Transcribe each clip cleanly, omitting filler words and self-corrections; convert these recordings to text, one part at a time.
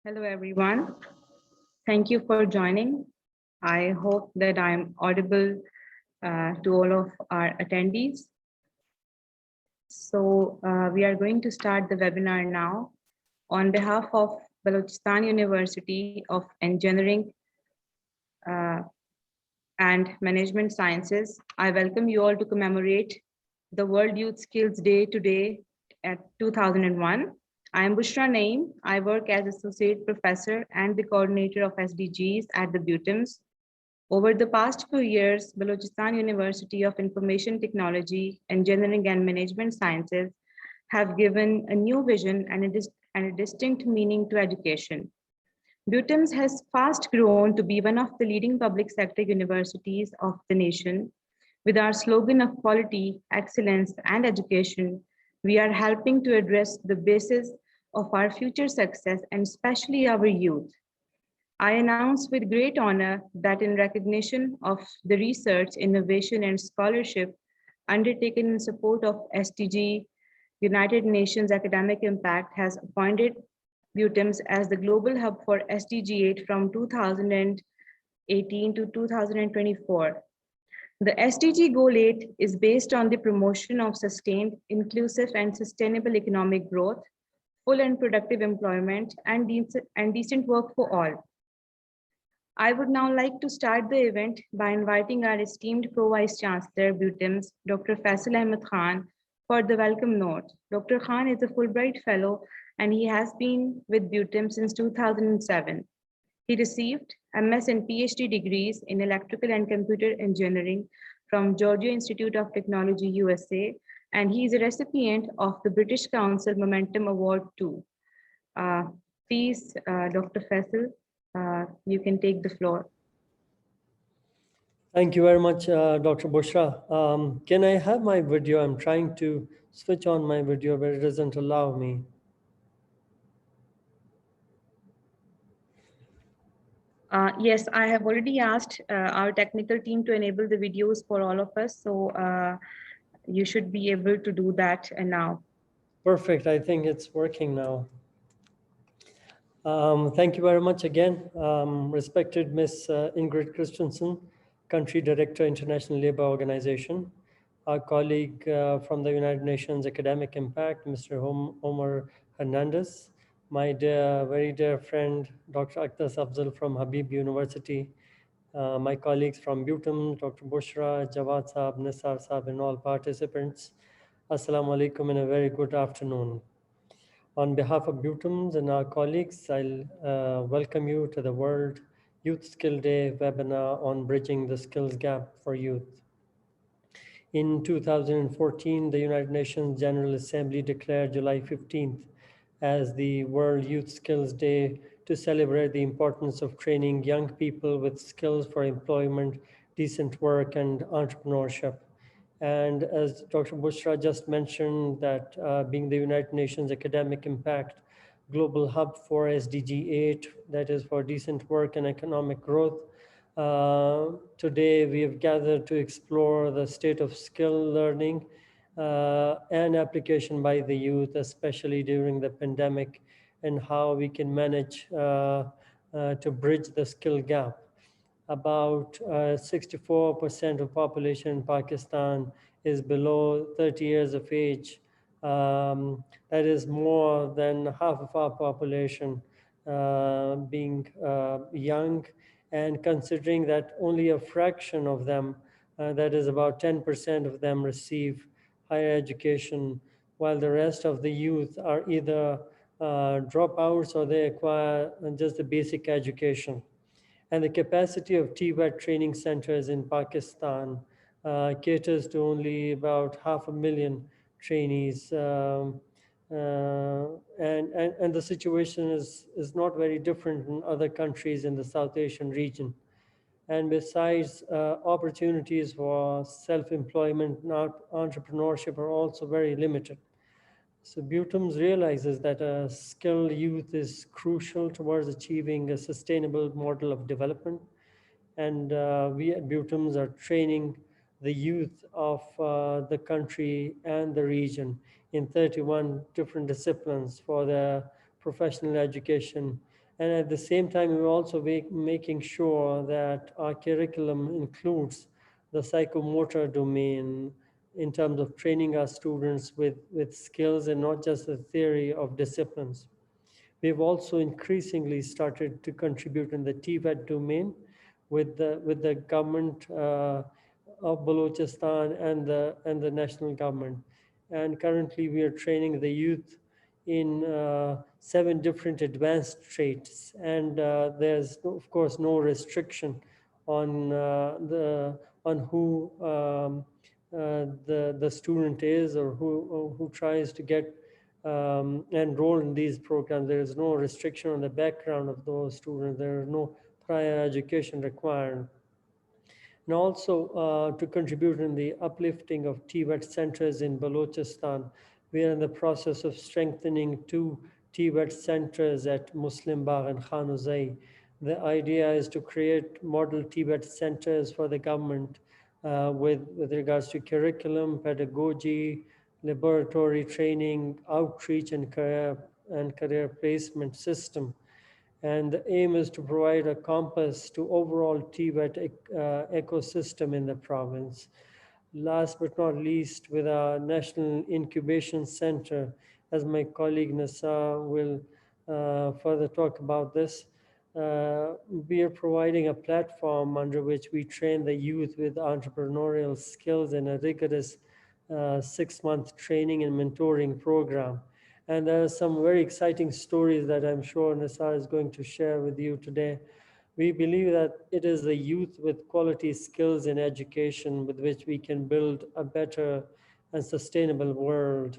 Hello, everyone. Thank you for joining. I hope that I'm audible to all of our attendees. So we are going to start the webinar now. On behalf of Balochistan University of Engineering uh, and Management Sciences, I welcome you all to commemorate the World Youth Skills Day today at 2001. I am Bushra Naeem. I work as Associate Professor and the Coordinator of SDGs at the BUITEMS. Over the past few years, Balochistan University of Information Technology, Engineering and Management Sciences have given a new vision and a distinct meaning to education. BUITEMS has fast grown to be one of the leading public sector universities of the nation. With our slogan of quality, excellence, and education, we are helping to address the basis of our future success and especially our youth. I announce with great honor that in recognition of the research, innovation, and scholarship undertaken in support of SDG, United Nations Academic Impact has appointed BUITEMS as the global hub for SDG 8 from 2018 to 2024. The SDG Goal 8 is based on the promotion of sustained, inclusive, and sustainable economic growth, full and productive employment, and decent work for all. I would now like to start the event by inviting our esteemed Pro-Vice Chancellor, BUITEMS, Dr. Faisal Ahmed Khan, for the welcome note. Dr. Khan is a Fulbright Fellow and he has been with BUITEMS since 2007. He received MS and PhD degrees in Electrical and Computer Engineering from Georgia Institute of Technology, USA, and he is a recipient of the British Council Momentum Award too. Please, Dr. Faisal, you can take the floor. Thank you very much, Dr. Bushra. Can I have my video? I'm trying to switch on my video, but it doesn't allow me. Yes, I have already asked our technical team to enable the videos for all of us. So you should be able to do that now. Perfect. I think it's working now. Thank you very much again. Respected Ms. Ingrid Christensen, Country Director, International Labour Organization, our colleague from the United Nations Academic Impact, Mr. Omar Hernandez, my very dear friend, Dr. Akhtar Afzal from Habib University, my colleagues from BUITEMS, Dr. Bushra, Jawad Saab, Nisar Saab, and all participants. Assalamu alaikum and a very good afternoon. On behalf of BUITEMS and our colleagues, I'll welcome you to the World Youth Skill Day webinar on bridging the skills gap for youth. In 2014, the United Nations General Assembly declared July 15th as the World Youth Skills Day to celebrate the importance of training young people with skills for employment, decent work, and entrepreneurship. And as Dr. Bushra just mentioned, that being the United Nations Academic Impact Global Hub for SDG 8, that is for decent work and economic growth, today we have gathered to explore the state of skill learning and application by the youth, especially during the pandemic, and how we can manage to bridge the skill gap. About 64% of population in Pakistan is below 30 years of age. That is more than half of our population being young, and considering that only a fraction of them, that is about 10% of them, receive higher education, while the rest of the youth are either dropouts or they acquire just the basic education. And the capacity of TVET training centers in Pakistan caters to only about 500,000 trainees. And the situation is not very different in other countries in the South Asian region. And besides, opportunities for self-employment and entrepreneurship are also very limited. So BUITEMS realizes that a skilled youth is crucial towards achieving a sustainable model of development. And we at BUITEMS are training the youth of the country and the region in 31 different disciplines for their professional education And at the same time, we're also making sure that our curriculum includes the psychomotor domain in terms of training our students with skills and not just the theory of disciplines. We've also increasingly started to contribute in the TVET domain with the government of Balochistan and the national government. And currently we are training the youth in 7 different advanced traits, and there's of course no restriction on who the student is or who tries to get enrolled in these programs. There is no restriction on the background of those students. There is no prior education required. And also to contribute in the uplifting of TVET centers in Balochistan, we are in the process of strengthening 2 TVET centers at Muslim Bagh and Khanuzai. The idea is to create model TVET centers for the government with regards to curriculum, pedagogy, laboratory training, outreach, and career placement system. And the aim is to provide a compass to overall TVET ecosystem in the province. Last but not least, with our National Incubation Center, as my colleague Nasa will further talk about this, we are providing a platform under which we train the youth with entrepreneurial skills in a rigorous 6-month training and mentoring program. And there are some very exciting stories that I'm sure Nisar is going to share with you today. We believe that it is the youth with quality skills in education with which we can build a better and sustainable world.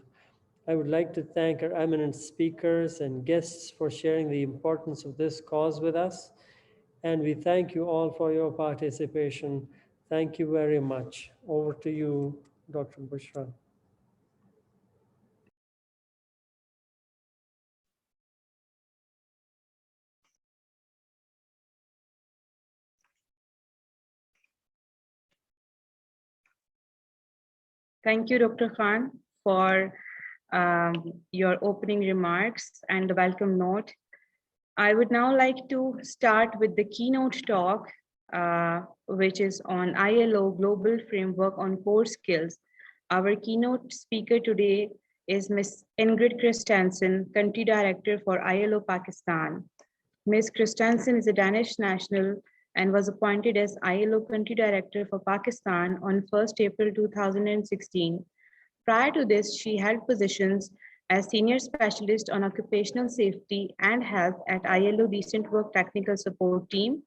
I would like to thank our eminent speakers and guests for sharing the importance of this cause with us. And we thank you all for your participation. Thank you very much. Over to you, Dr. Bushra. Thank you, Dr. Khan, for your opening remarks and the welcome note. I would now like to start with the keynote talk, which is on ILO Global Framework on Core Skills. Our keynote speaker today is Ms. Ingrid Christensen, Country Director for ILO Pakistan. Ms. Christensen is a Danish national and was appointed as ILO Country Director for Pakistan on 1st April 2016. Prior to this, she held positions as Senior Specialist on Occupational Safety and Health at ILO Decent Work Technical Support Team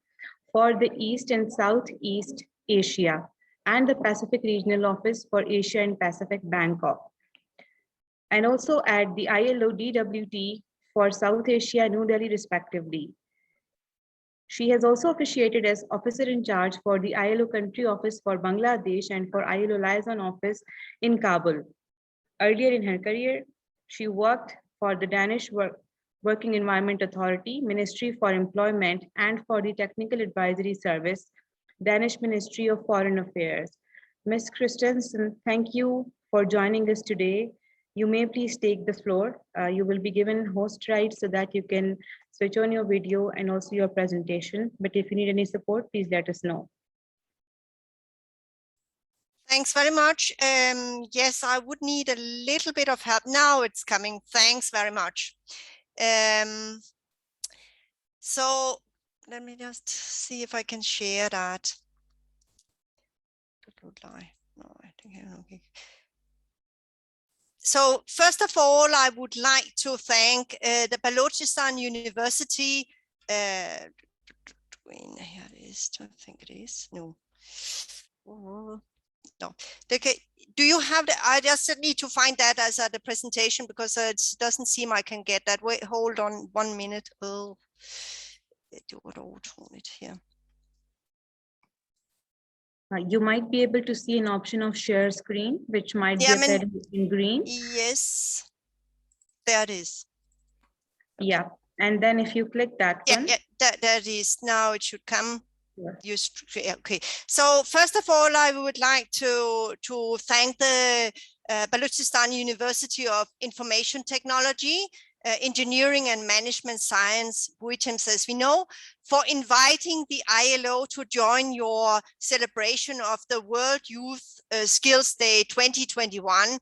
for the East and Southeast Asia and the Pacific Regional Office for Asia and Pacific, Bangkok, and also at the ILO DWT for South Asia, New Delhi, respectively. She has also officiated as Officer in Charge for the ILO Country Office for Bangladesh and for ILO Liaison Office in Kabul. Earlier in her career, she worked for the Danish Working Environment Authority, Ministry for Employment, and for the Technical Advisory Service, Danish Ministry of Foreign Affairs. Ms. Christensen, thank you for joining us today. You may please take the floor. You will be given host rights so that you can switch on your video and also your presentation. But if you need any support, please let us know. Thanks very much. Yes, I would need a little bit of help. Now it's coming. Thanks very much. So let me just see if I can share that. No, I think okay. So first of all, I would like to thank the Balochistan University. Here it is. I think it is. No. No. Okay. Do you have the? I just need to find that as the presentation because it doesn't seem I can get that. Wait, hold on 1 minute. Oh, here. You might be able to see an option of share screen, which might be appearing in green. Yes, there it is. Yeah, and then if you click that one. Yeah, that is. Now it should come. Okay, so first of all, I would like to thank the Balochistan University of Information Technology Engineering and Management Science, BUITEMS as we know, for inviting the ILO to join your celebration of the World Youth Skills Day 2021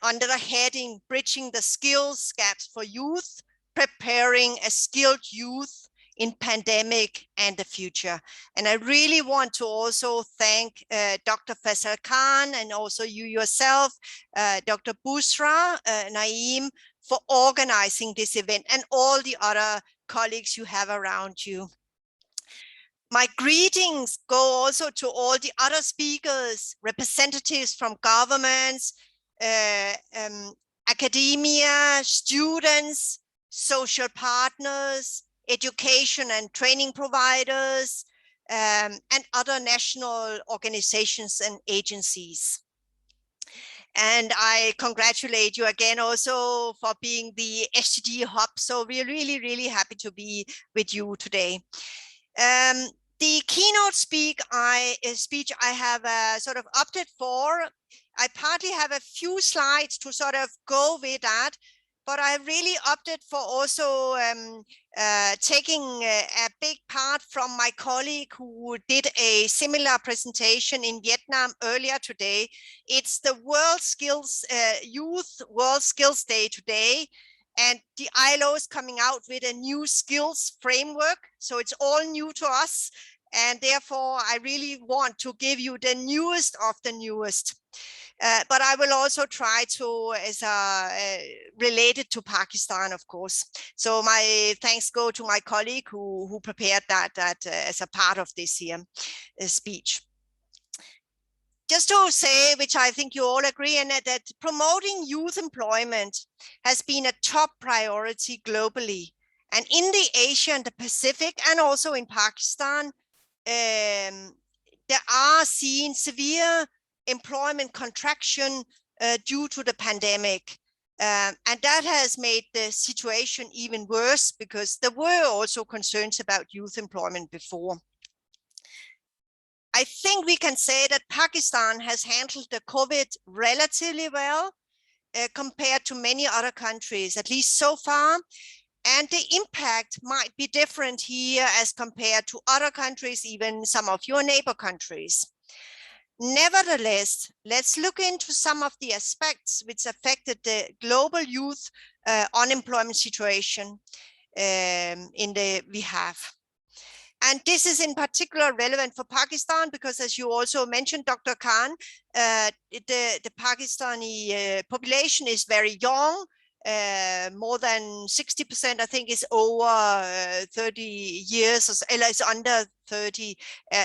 under the heading Bridging the Skills Gaps for Youth, Preparing a Skilled Youth in Pandemic and the Future. And I really want to also thank Dr. Faisal Khan and also you yourself, Dr. Busra Naeem, for organizing this event and all the other colleagues you have around you. My greetings go also to all the other speakers, representatives from governments, academia, students, social partners, education and training providers, and other national organizations and agencies. And I congratulate you again also for being the SDG Hub. So we're really, really happy to be with you today. The keynote speech I have sort of opted for. I partly have a few slides to sort of go with that, but I really opted for also taking a big part from my colleague who did a similar presentation in Vietnam earlier today. It's the Youth World Skills Day today. And the ILO is coming out with a new skills framework. So it's all new to us. And therefore, I really want to give you the newest of the newest. But I will also try to, as related to Pakistan, of course. So my thanks go to my colleague who prepared that as a part of this here speech. Just to say, which I think you all agree in, that promoting youth employment has been a top priority globally. And in the Asia and the Pacific, and also in Pakistan, there are seen severe employment contraction due to the pandemic. And that has made the situation even worse because there were also concerns about youth employment before. I think we can say that Pakistan has handled the COVID relatively well compared to many other countries, at least so far. And the impact might be different here as compared to other countries, even some of your neighbor countries. Nevertheless, let's look into some of the aspects which affected the global youth unemployment situation we have. And this is in particular relevant for Pakistan because, as you also mentioned, Dr. Khan, the Pakistani population is very young. More than 60%, I think, is over 30 years, or is under 30.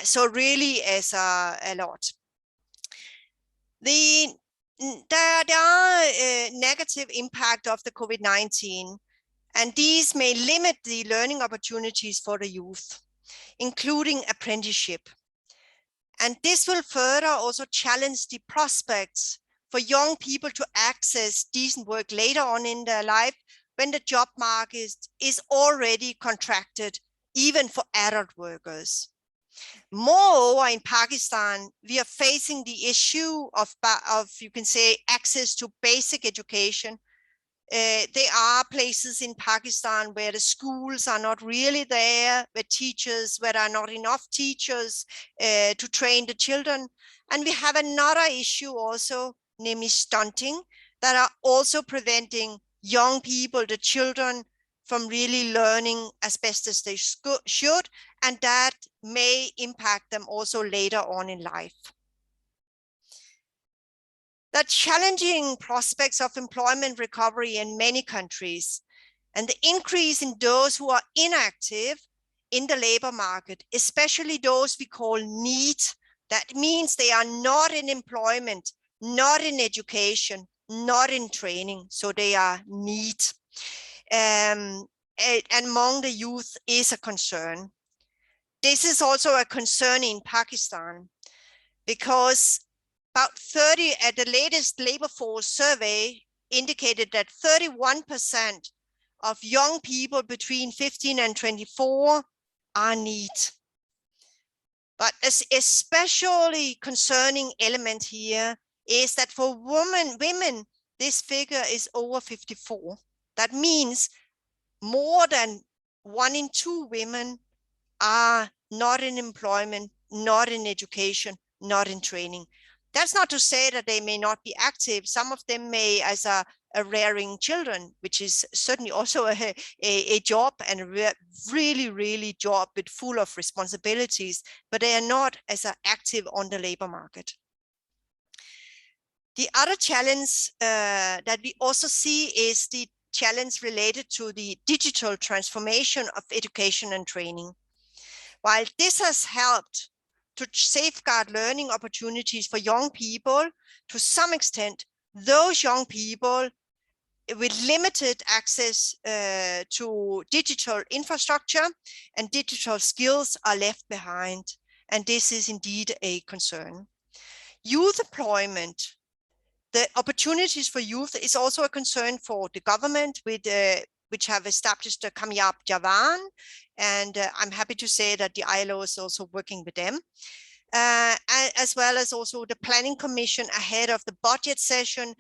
So really is a lot. There are negative impact of the COVID-19, and these may limit the learning opportunities for the youth, including apprenticeship. And this will further also challenge the prospects for young people to access decent work later on in their life when the job market is already contracted, even for adult workers. Moreover, in Pakistan, we are facing the issue of you can say, access to basic education. There are places in Pakistan where the schools are not really there, where there are not enough teachers to train the children. And we have another issue also, namely stunting, that are also preventing young people, the children, from really learning as best as they should, and that may impact them also later on in life. The challenging prospects of employment recovery in many countries and the increase in those who are inactive in the labor market, especially those we call NEET, that means they are not in employment, not in education, not in training, so they are NEET. And among the youth is a concern. This is also a concern in Pakistan because about 30 at the latest labor force survey indicated that 31% of young people between 15 and 24 are NEET. But an especially concerning element here is that for women, this figure is over 54. That means more than 1 in 2 women are not in employment, not in education, not in training. That's not to say that they may not be active. Some of them may, as a rearing children, which is certainly also a job, and a really job with full of responsibilities, but they are not as active on the labor market. The other challenge that we also see is the challenge related to the digital transformation of education and training. While this has helped to safeguard learning opportunities for young people, to some extent, those young people with limited access to digital infrastructure and digital skills are left behind. And this is indeed a concern. Youth employment, the opportunities for youth is also a concern for the government, with which have established the Kamyab Jawan, and I'm happy to say that the ILO is also working with them, as well as also the Planning Commission ahead of the budget session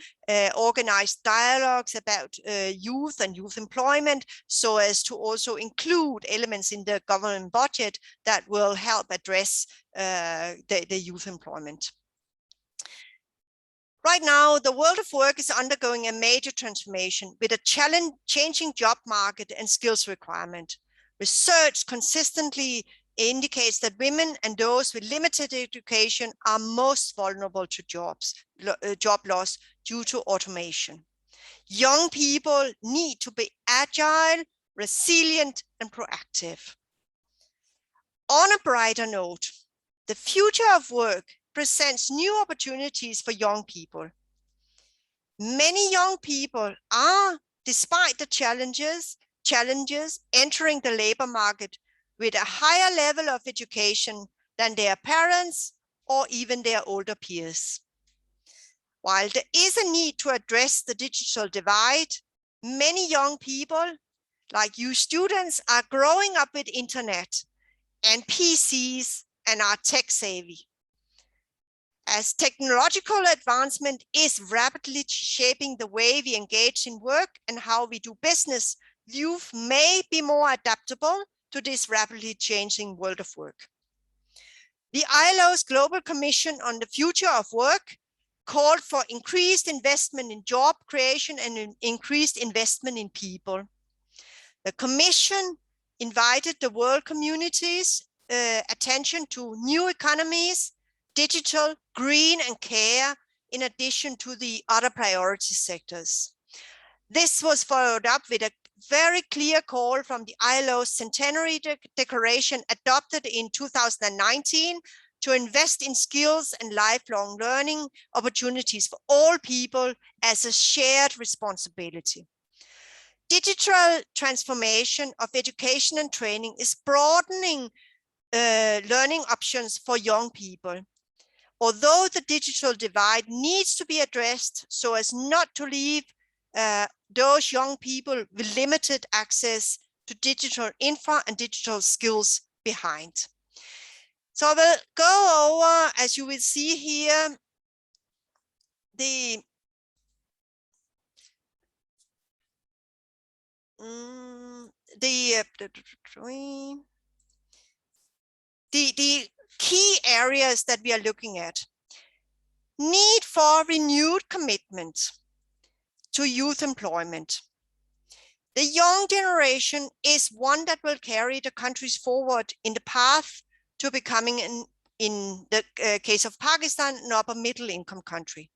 organized dialogues about youth and youth employment, so as to also include elements in the government budget that will help address the youth employment. Right now, the world of work is undergoing a major transformation with a changing job market and skills requirement. Research consistently indicates that women and those with limited education are most vulnerable to job loss due to automation. Young people need to be agile, resilient, and proactive. On a brighter note, the future of work presents new opportunities for young people. Many young people are, despite the challenges, entering the labor market with a higher level of education than their parents or even their older peers. While there is a need to address the digital divide, many young people, like you students, are growing up with internet and PCs and are tech savvy. As technological advancement is rapidly shaping the way we engage in work and how we do business, youth may be more adaptable to this rapidly changing world of work. The ILO's Global Commission on the Future of Work called for increased investment in job creation and increased investment in people. The Commission invited the world community's attention to new economies, digital, green, and care, in addition to the other priority sectors. This was followed up with a very clear call from the ILO's Centenary Declaration adopted in 2019 to invest in skills and lifelong learning opportunities for all people as a shared responsibility. Digital transformation of education and training is broadening learning options for young people. Although the digital divide needs to be addressed so as not to leave those young people with limited access to digital infra and digital skills behind. So I will go over, as you will see here, the key areas that we are looking at. Need for renewed commitment to youth employment. The young generation is one that will carry the countries forward in the path to becoming, in the case of Pakistan, an upper middle income country.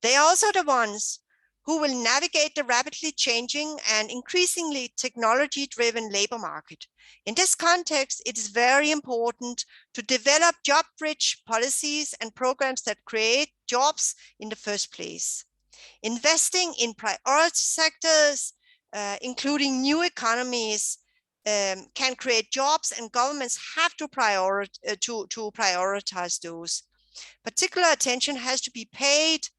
They are also the ones who will navigate the rapidly changing and increasingly technology-driven labor market. In this context, it is very important to develop job-rich policies and programs that create jobs in the first place. Investing in priority sectors, including new economies, can create jobs, and governments have to prioritize those. Particular attention has to be paid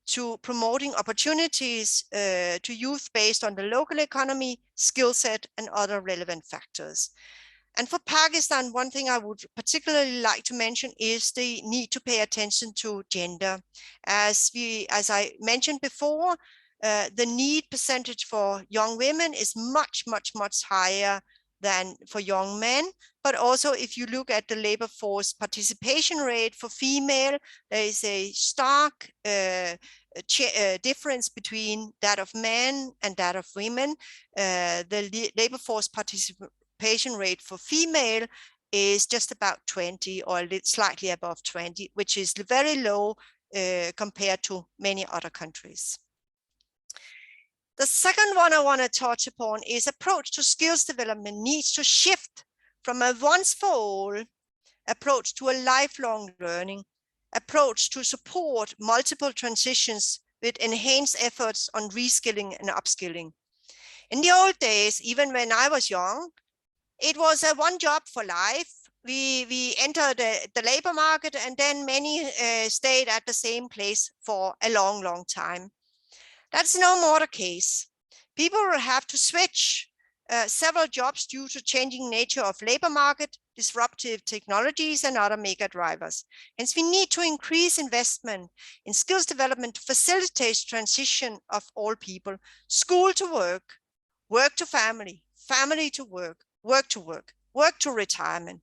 to promoting opportunities to youth based on the local economy, skill set, and other relevant factors. And for Pakistan, one thing I would particularly like to mention is the need to pay attention to gender. As I mentioned before, the need percentage for young women is much, much, much higher than for young men. But also, if you look at the labor force participation rate for female, there is a stark difference between that of men and that of women. The labor force participation rate for female is just about 20 or slightly above 20, which is very low compared to many other countries. The second one I want to touch upon is approach to skills development needs to shift from a once for all approach to a lifelong learning approach to support multiple transitions with enhanced efforts on reskilling and upskilling. In the old days, even when I was young, it was a one job for life. We entered the labor market, and then many stayed at the same place for a long, long time. That's no more the case. People will have to switch several jobs due to changing nature of labor market, disruptive technologies, and other mega drivers. Hence, we need to increase investment in skills development to facilitate transition of all people, school to work, work to family, family to work, work to work, work to retirement.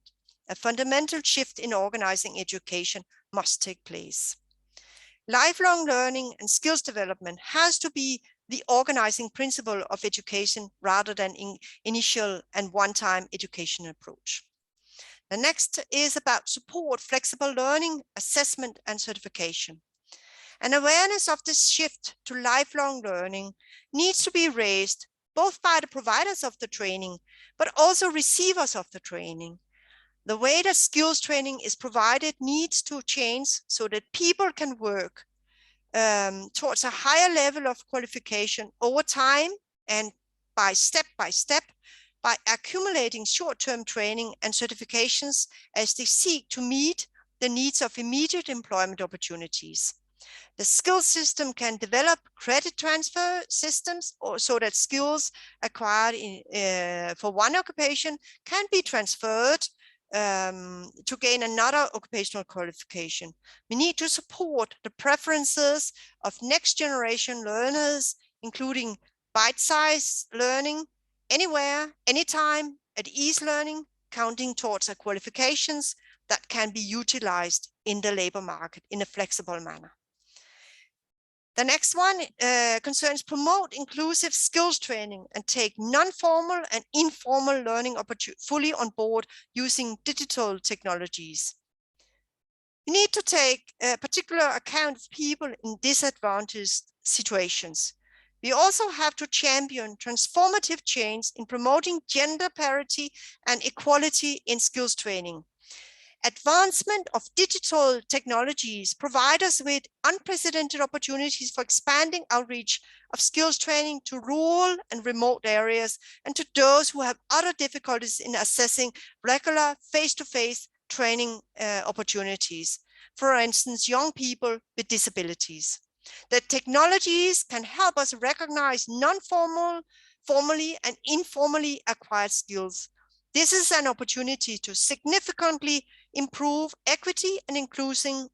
A fundamental shift in organizing education must take place. Lifelong learning and skills development has to be the organizing principle of education rather than initial and one-time education approach. The next is about support, flexible learning, assessment, and certification. An awareness of this shift to lifelong learning needs to be raised both by the providers of the training, but also receivers of the training. The way that skills training is provided needs to change so that people can work towards a higher level of qualification over time and by step, by accumulating short-term training and certifications as they seek to meet the needs of immediate employment opportunities. The skills system can develop credit transfer systems so that skills acquired for one occupation can be transferred to gain another occupational qualification. We need to support the preferences of next generation learners, including bite-sized learning, anywhere, anytime, at ease learning, counting towards qualifications that can be utilized in the labor market in a flexible manner. The next one concerns promote inclusive skills training and take non-formal and informal learning fully on board using digital technologies. We need to take particular account of people in disadvantaged situations. We also have to champion transformative change in promoting gender parity and equality in skills training. Advancement of digital technologies provide us with unprecedented opportunities for expanding outreach of skills training to rural and remote areas and to those who have other difficulties in accessing regular face-to-face training opportunities. For instance, young people with disabilities. The technologies can help us recognize non-formal, formally and informally acquired skills. This is an opportunity to significantly improve equity and inclusive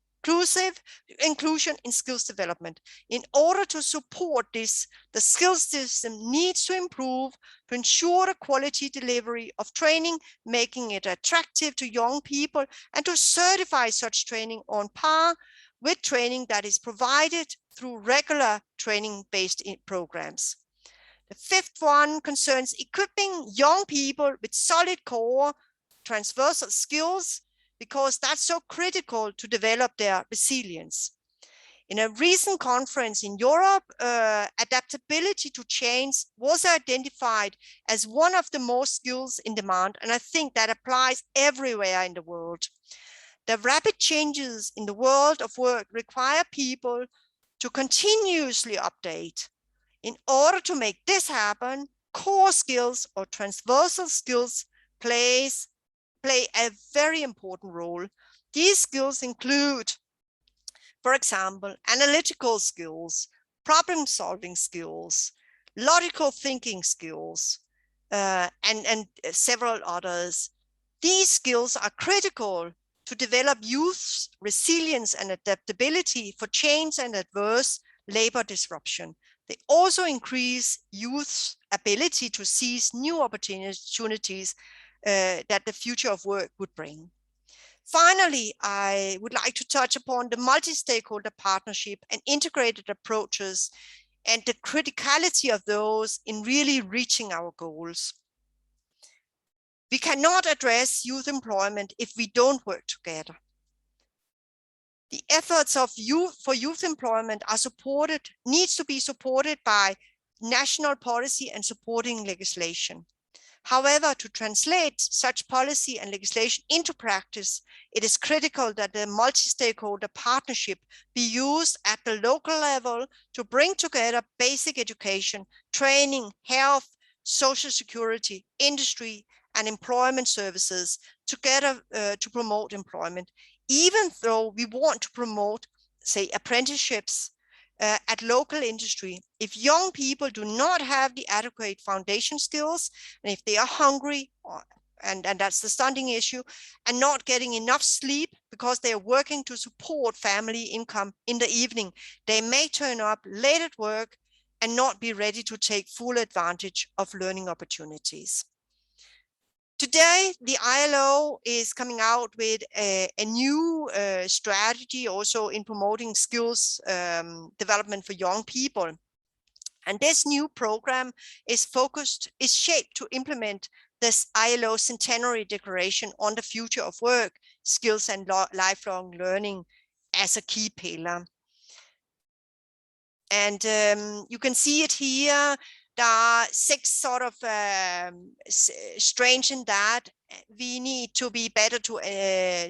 inclusion in skills development. In order to support this, the skills system needs to improve to ensure a quality delivery of training, making it attractive to young people, and to certify such training on par with training that is provided through regular training-based programs. The fifth one concerns equipping young people with solid core transversal skills, because that's so critical to develop their resilience. In a recent conference in Europe, adaptability to change was identified as one of the most skills in demand, and I think that applies everywhere in the world. The rapid changes in the world of work require people to continuously update. In order to make this happen, core skills or transversal skills play a very important role. These skills include, for example, analytical skills, problem-solving skills, logical thinking skills, and several others. These skills are critical to develop youth's resilience and adaptability for change and adverse labor disruption. They also increase youth's ability to seize new opportunities that the future of work would bring. Finally, I would like to touch upon the multi-stakeholder partnership and integrated approaches and the criticality of those in really reaching our goals. We cannot address youth employment if we don't work together. The efforts of for youth employment needs to be supported by national policy and supporting legislation. However, to translate such policy and legislation into practice, it is critical that the multi-stakeholder partnership be used at the local level to bring together basic education, training, health, social security, industry, and employment services together to promote employment, even though we want to promote, say, apprenticeships at local industry. If young people do not have the adequate foundation skills, and if they are hungry, and that's the stunting issue, and not getting enough sleep because they are working to support family income in the evening, they may turn up late at work and not be ready to take full advantage of learning opportunities. Today, the ILO is coming out with a new strategy also in promoting skills development for young people. And this new program is shaped to implement this ILO Centenary Declaration on the Future of Work, Skills and Lifelong Learning as a key pillar. And you can see it here. There are 6 sort of strange in that. We need to be better to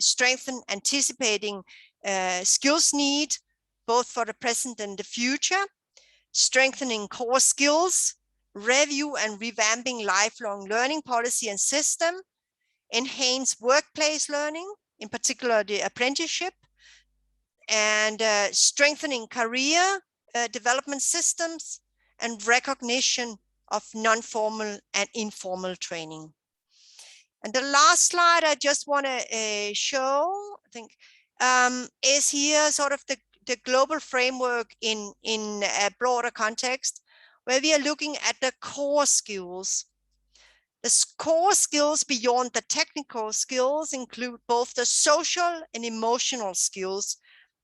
strengthen anticipating skills need, both for the present and the future, strengthening core skills, review and revamping lifelong learning policy and system, enhance workplace learning, in particular the apprenticeship, and strengthening career development systems, and recognition of non-formal and informal training. And the last slide I just want to show, I think, is here sort of the global framework in a broader context, where we are looking at the core skills. The core skills beyond the technical skills include both the social and emotional skills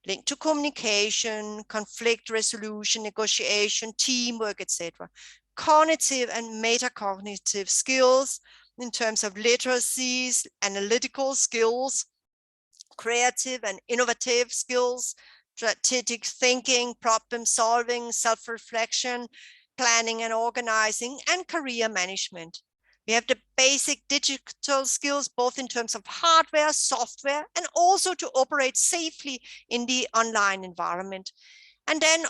linked to communication, conflict resolution, negotiation, teamwork, etc. Cognitive and metacognitive skills in terms of literacies, analytical skills, creative and innovative skills, strategic thinking, problem solving, self-reflection, planning and organizing, and career management. We have the basic digital skills, both in terms of hardware, software, and also to operate safely in the online environment. And then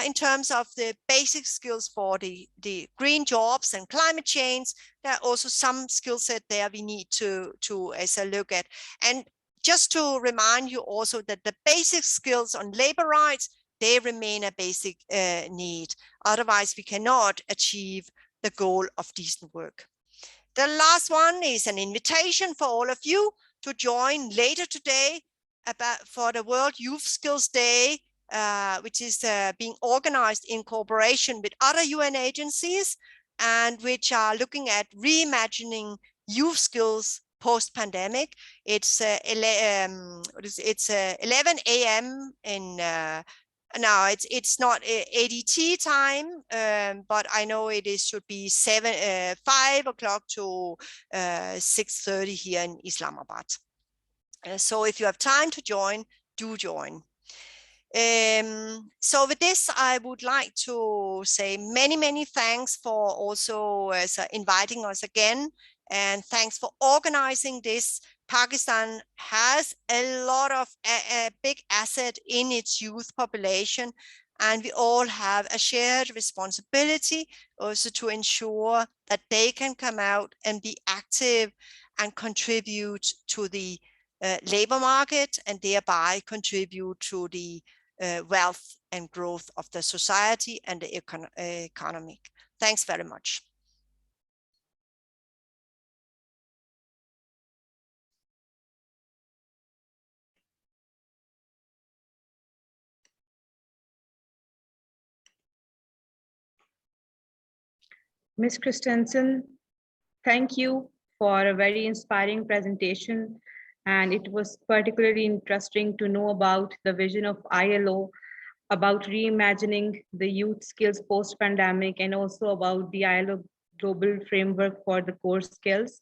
in terms of the basic skills for the green jobs and climate change, there are also some skill set there we need to as a look at. And just to remind you also that the basic skills on labor rights, they remain a basic need. Otherwise, we cannot achieve the goal of decent work. The last one is an invitation for all of you to join later today for the World Youth Skills Day, which is being organized in cooperation with other UN agencies, and which are looking at reimagining youth skills post-pandemic. It's 11 a.m. in now it's not ADT time, but I know it should be 5 o'clock to 6:30 here in Islamabad. So if you have time to join, do join. So with this, I would like to say many thanks for also inviting us again, and thanks for organizing this. Pakistan has a lot of a big asset in its youth population, and we all have a shared responsibility also to ensure that they can come out and be active and contribute to the labor market, and thereby contribute to the wealth and growth of the society and the economy. Thanks very much. Ms. Christensen, thank you for a very inspiring presentation. And it was particularly interesting to know about the vision of ILO, about reimagining the youth skills post-pandemic, and also about the ILO global framework for the core skills.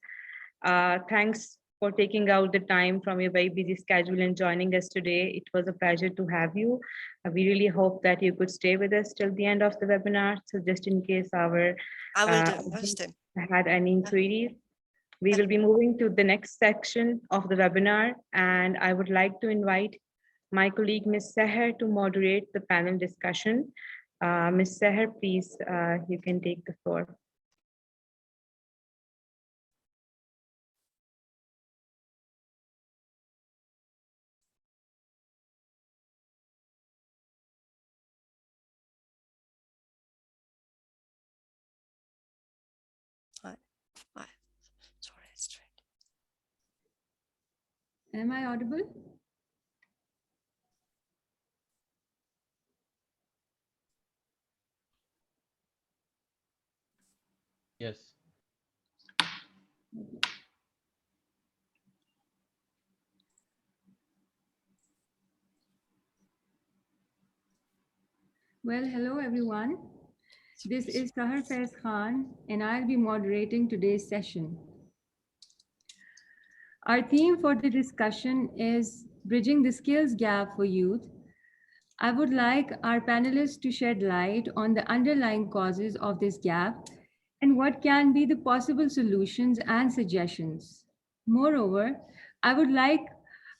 Thanks for taking out the time from your very busy schedule and joining us today. It was a pleasure to have you. We really hope that you could stay with us till the end of the webinar. So just in case our I will do. audience had any queries, we will be moving to the next section of the webinar, and I would like to invite my colleague, Ms. Seher, to moderate the panel discussion. Ms. Seher, please, you can take the floor. Sorry, straight. Am I audible? Yes. Well, hello everyone. This is Sahar Faiz Khan, and I'll be moderating today's session. Our theme for the discussion is bridging the skills gap for youth. I would like our panelists to shed light on the underlying causes of this gap and what can be the possible solutions and suggestions. Moreover, I would like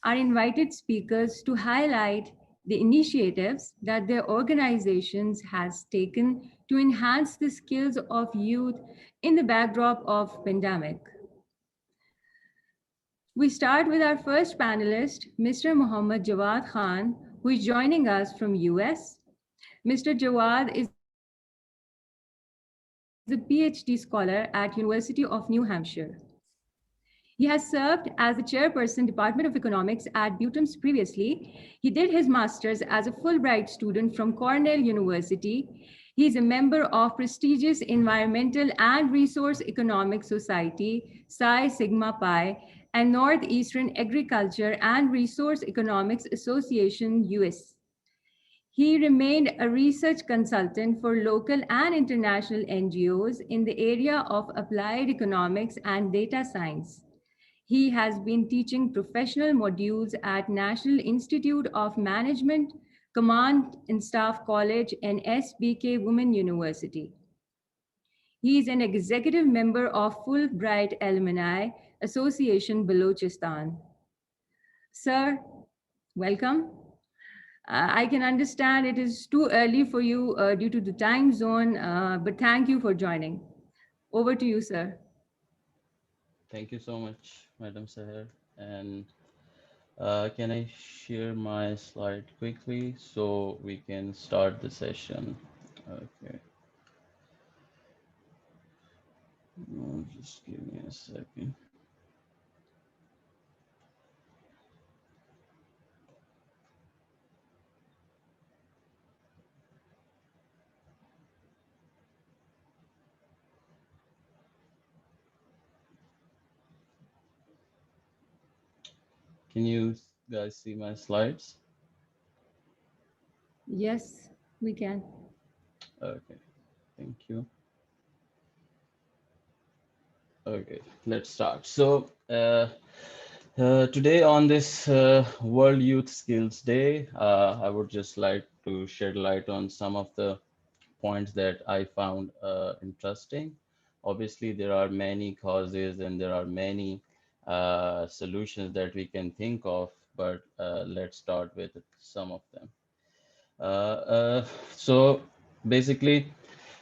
our invited speakers to highlight the initiatives that their organizations has taken to enhance the skills of youth in the backdrop of pandemic. We start with our first panelist, Mr. Mohammad Jawad Khan, who is joining us from US. Mr. Jawad is a PhD scholar at University of New Hampshire. He has served as the chairperson, Department of Economics at BUITEMS previously. He did his master's as a Fulbright student from Cornell University. He is a member of prestigious Environmental and Resource Economic Society, Psi Sigma Pi, and Northeastern Agriculture and Resource Economics Association, US. He remained a research consultant for local and international NGOs in the area of applied economics and data science. He has been teaching professional modules at National Institute of Management, Command and Staff College, and SBK Women University. He is an executive member of Fulbright Alumni Association, Balochistan. Sir, welcome. I can understand it is too early for you due to the time zone, but thank you for joining. Over to you, sir. Thank you so much, Madam Seher. And can I share my slide quickly so we can start the session? Okay. Just give me a second. Can you guys see my slides? Yes, we can. Okay, thank you. Okay, let's start. So today on this World Youth Skills Day, I would just like to shed light on some of the points that I found interesting. Obviously, there are many causes and there are many solutions that we can think of, but let's start with some of them. So basically,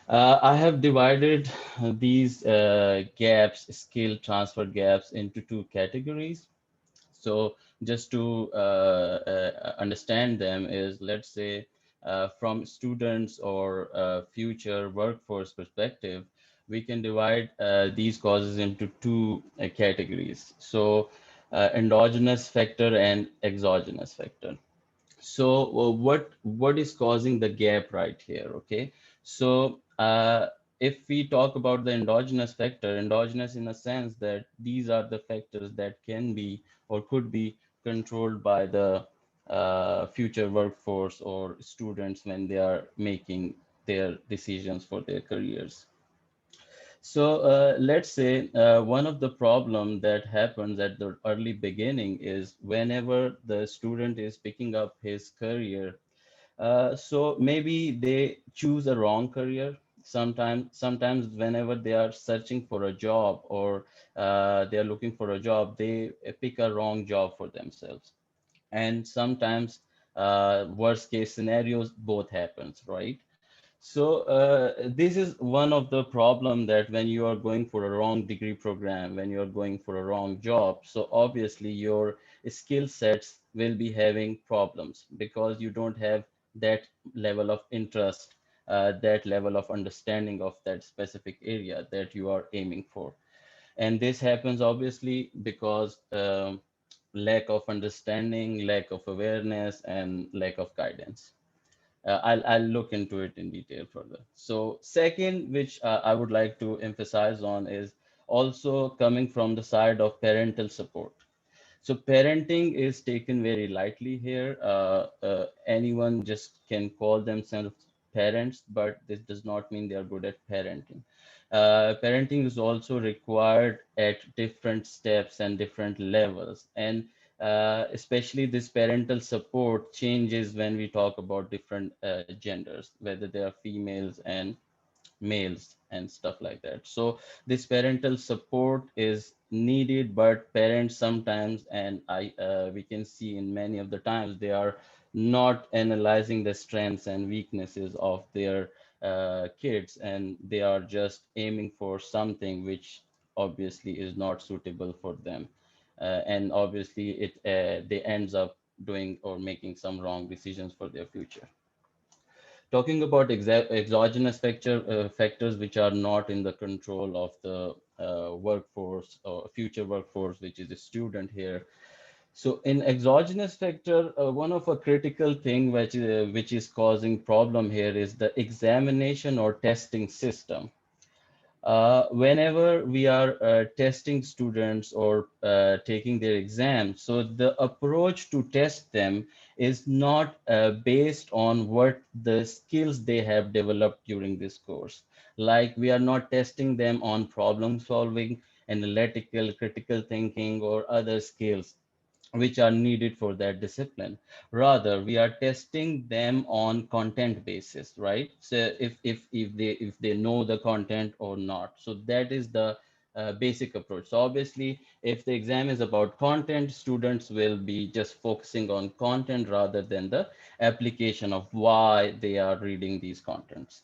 I have divided these gaps, skill transfer gaps, into two categories. So just to understand them is, let's say, from students or future workforce perspective, we can divide these causes into two categories. So endogenous factor and exogenous factor. So what is causing the gap right here? Okay, so if we talk about the endogenous factor, endogenous in a sense that these are the factors that can be or could be controlled by the future workforce or students when they are making their decisions for their careers. So let's say one of the problem that happens at the early beginning is whenever the student is picking up his career, so maybe they choose a wrong career. Sometimes whenever they are searching for a job or they are looking for a job, they pick a wrong job for themselves. And sometimes worst case scenarios both happens, right? So this is one of the problem that when you are going for a wrong degree program, when you are going for a wrong job, so obviously your skill sets will be having problems because you don't have that level of interest, that level of understanding of that specific area that you are aiming for. And this happens obviously because lack of understanding, lack of awareness, and lack of guidance. I'll look into it in detail further. So second, which I would like to emphasize on is also coming from the side of parental support. So parenting is taken very lightly here. Anyone just can call themselves parents, but this does not mean they are good at parenting. Parenting is also required at different steps and different levels. And especially this parental support changes when we talk about different genders, whether they are females and males and stuff like that. So this parental support is needed, but parents sometimes, and we can see in many of the times, they are not analyzing the strengths and weaknesses of their kids, and they are just aiming for something which obviously is not suitable for them. And obviously they ends up doing or making some wrong decisions for their future. Talking about exogenous factors which are not in the control of the workforce or future workforce, which is a student here. So in exogenous factor, one of a critical thing which is causing problem here is the examination or testing system. Whenever we are testing students or taking their exams, so the approach to test them is not based on what the skills they have developed during this course. Like we are not testing them on problem solving, analytical, critical thinking, or other skills which are needed for that discipline. Rather, we are testing them on content basis, right? So if they know the content or not. So that is the basic approach. So obviously, if the exam is about content, students will be just focusing on content rather than the application of why they are reading these contents.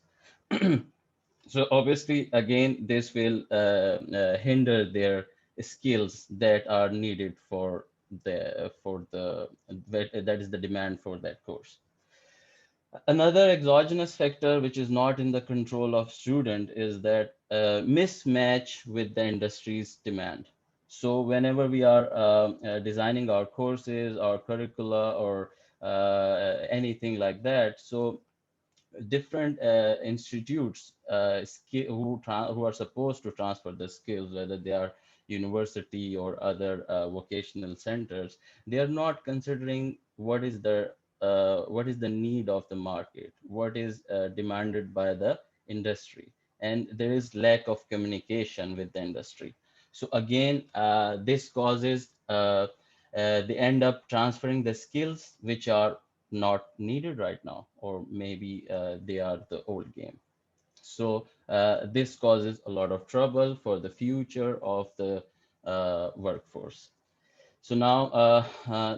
So obviously, again, this will hinder their skills that are needed for the that is the demand for that course. Another exogenous factor which is not in the control of student is that mismatch with the industry's demand. So whenever we are designing our courses, our curricula, or anything like that, so different institutes who are supposed to transfer the skills, whether they are university or other vocational centers, they are not considering what is the need of the market, what is demanded by the industry, and there is lack of communication with the industry. So again, this causes they end up transferring the skills which are not needed right now, or maybe they are the old game. So this causes a lot of trouble for the future of the workforce. So now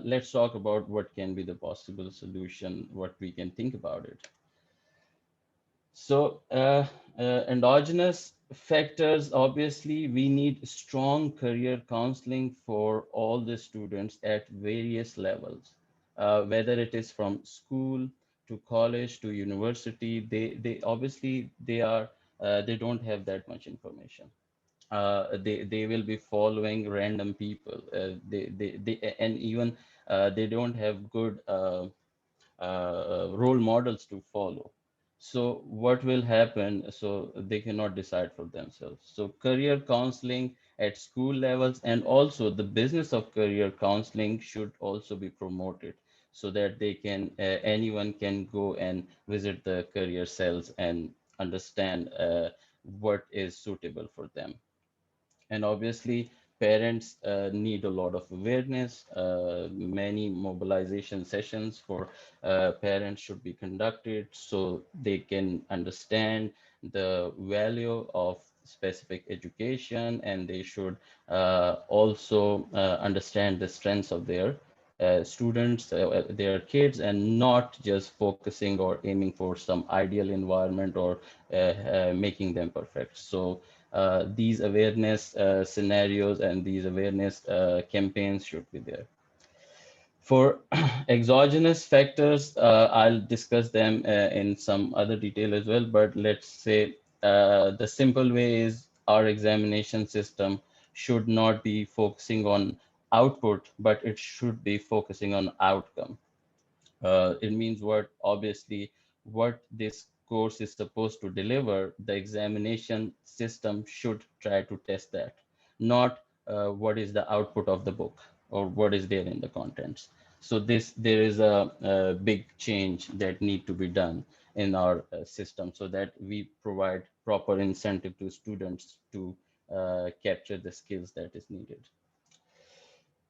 let's talk about what can be the possible solution, what we can think about it. So endogenous factors, obviously, we need strong career counseling for all the students at various levels, whether it is from school to college to university. They obviously they don't have that much information. They will be following random people. They and even they don't have good role models to follow. So what will happen? So they cannot decide for themselves. So career counseling at school levels and also the business of career counseling should also be promoted so that they can anyone can go and visit the career cells and understand what is suitable for them. And obviously parents need a lot of awareness. Many mobilization sessions for parents should be conducted so they can understand the value of specific education, and they should also understand the strengths of their students, their kids, and not just focusing or aiming for some ideal environment or making them perfect. So these awareness scenarios and these awareness campaigns should be there. For exogenous factors, I'll discuss them in some other detail as well, but let's say the simple way is our examination system should not be focusing on output, but it should be focusing on outcome. It means what? Obviously, what this course is supposed to deliver, the examination system should try to test that, not what is the output of the book or what is there in the contents. So there is a big change that need to be done in our system so that we provide proper incentive to students to capture the skills that is needed.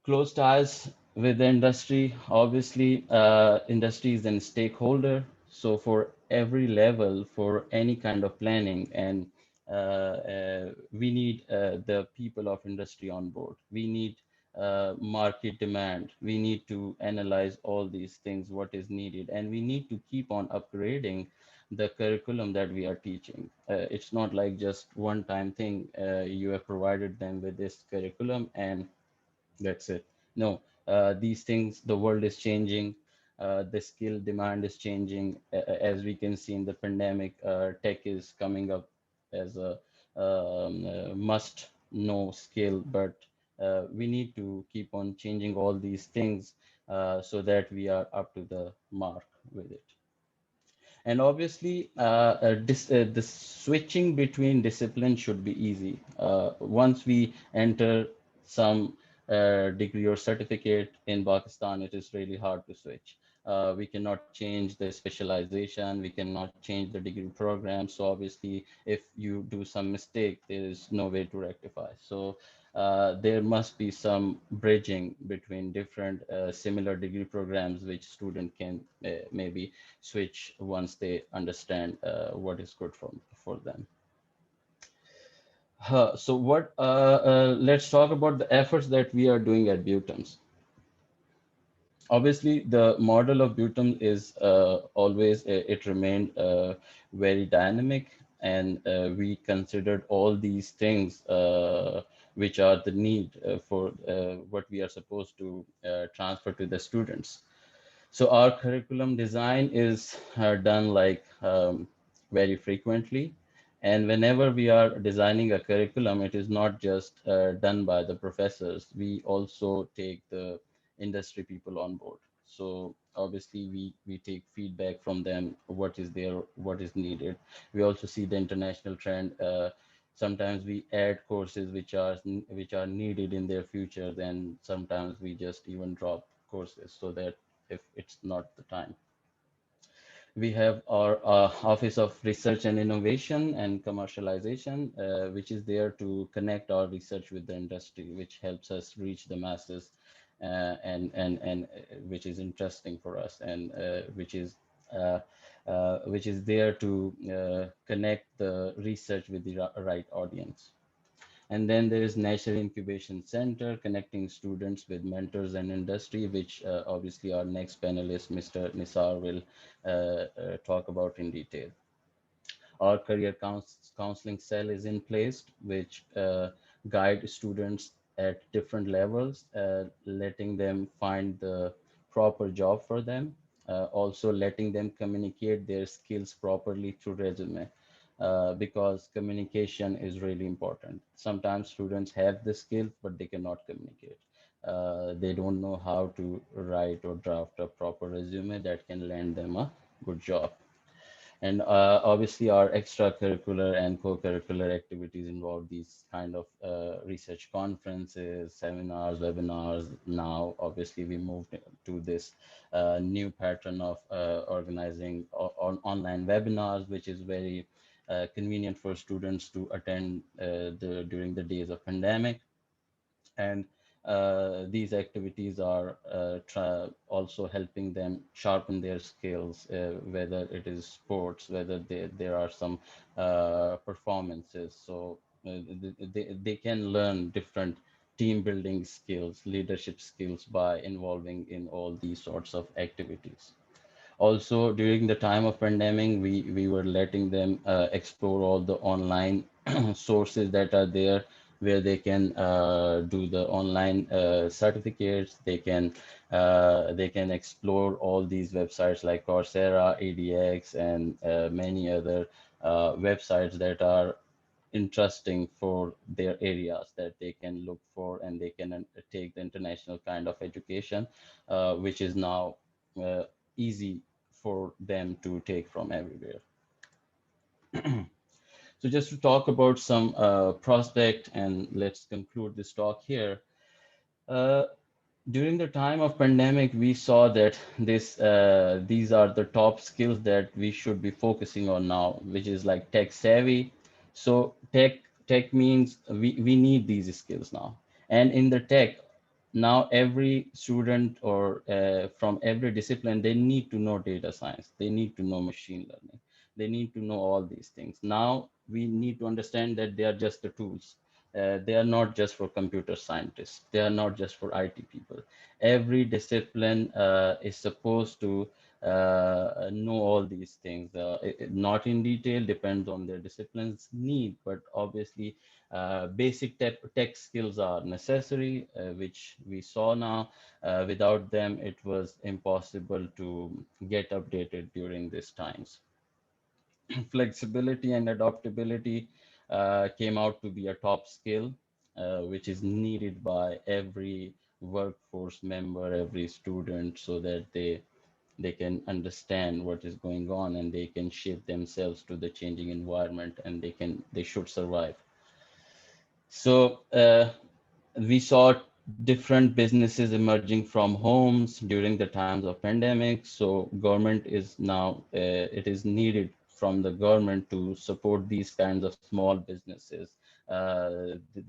Close ties with the industry. Obviously, industry is a stakeholder. So for every level, for any kind of planning, and we need the people of industry on board. We need market demand. We need to analyze all these things, what is needed, and we need to keep on upgrading the curriculum that we are teaching. It's not like just one time thing. You have provided them with this curriculum and that's it. No, these things, the world is changing. The skill demand is changing. As we can see in the pandemic, tech is coming up as a must know skill, but we need to keep on changing all these things so that we are up to the mark with it. And obviously, the switching between disciplines should be easy. Once we enter some degree or certificate in Pakistan, it is really hard to switch. We cannot change the specialization. We cannot change the degree program. So obviously, if you do some mistake, there is no way to rectify. So there must be some bridging between different similar degree programs which student can maybe switch once they understand what is good for them. So let's talk about the efforts that we are doing at BUITEMS. Obviously, the model of BUITEMS is always, it remained very dynamic, and we considered all these things which are the need for what we are supposed to transfer to the students. So our curriculum design is done like very frequently. And whenever we are designing a curriculum, it is not just done by the professors. We also take the industry people on board. So obviously we take feedback from them, what is there, what is needed. We also see the international trend. Sometimes we add courses which are needed in their future. Then sometimes we just even drop courses so that if it's not the time. We have our Office of Research and Innovation and Commercialization, which is there to connect our research with the industry, which helps us reach the masses, and which is interesting for us, and uh, which is there to connect the research with the right audience. And then there is National Incubation Center, connecting students with mentors and industry, which obviously our next panelist, Mr. Nisar, will talk about in detail. Our career counseling cell is in place, which guide students at different levels, letting them find the proper job for them, also letting them communicate their skills properly through resume. Because communication is really important. Sometimes students have the skills, but they cannot communicate. They don't know how to write or draft a proper resume that can land them a good job. And obviously our extracurricular and co-curricular activities involve these kind of research conferences, seminars, webinars. Now, obviously we moved to this new pattern of organizing online webinars, which is very convenient for students to attend during the days of pandemic. And these activities are also helping them sharpen their skills, whether it is sports, whether there are some performances. So they can learn different team building skills, leadership skills by involving in all these sorts of activities. Also, during the time of pandemic, we were letting them explore all the online sources that are there, where they can do the online certificates. They can explore all these websites like Coursera, ADX, and many other websites that are interesting for their areas, that they can look for, and they can take the international kind of education, which is now uh, easy for them to take from everywhere. So just to talk about some prospect, and let's conclude this talk here. Uh, During the time of pandemic, we saw that these are the top skills that we should be focusing on now, which is like tech savvy. So tech means we need these skills now. And in the tech, now every student or from every discipline, they need to know data science, they need to know machine learning, they need to know all these things. Now we need to understand that they are just the tools. They are not just for computer scientists, they are not just for IT people. Every discipline is supposed to know all these things, not in detail, depends on their discipline's need, but obviously basic tech skills are necessary, which we saw now. Without them, it was impossible to get updated during these times. Flexibility and adaptability came out to be a top skill, which is needed by every workforce member, every student, so that they can understand what is going on, and they can shape themselves to the changing environment, and they should survive. So we saw different businesses emerging from homes during the times of pandemic. So government is now, it is needed from the government to support these kinds of small businesses.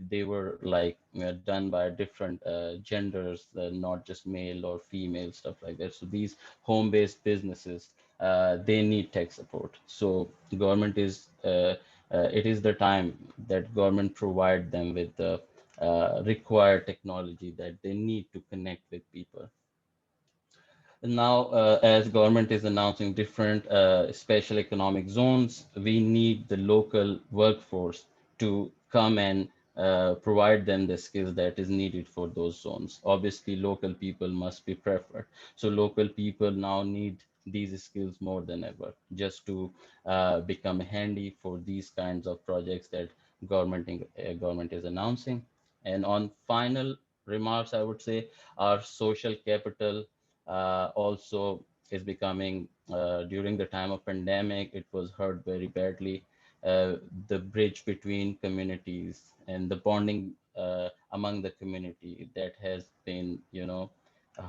They were like done by different genders, not just male or female, stuff like that. So these home-based businesses, they need tech support. So government is, it is the time that government provide them with the required technology that they need to connect with people. And now, as government is announcing different special economic zones, we need the local workforce to come and provide them the skills that is needed for those zones. Obviously, local people must be preferred. So local people now need these skills more than ever, just to become handy for these kinds of projects that government is announcing. And on final remarks, I would say our social capital also is becoming, during the time of pandemic, it was hurt very badly. The bridge between communities and the bonding among the community, that has been,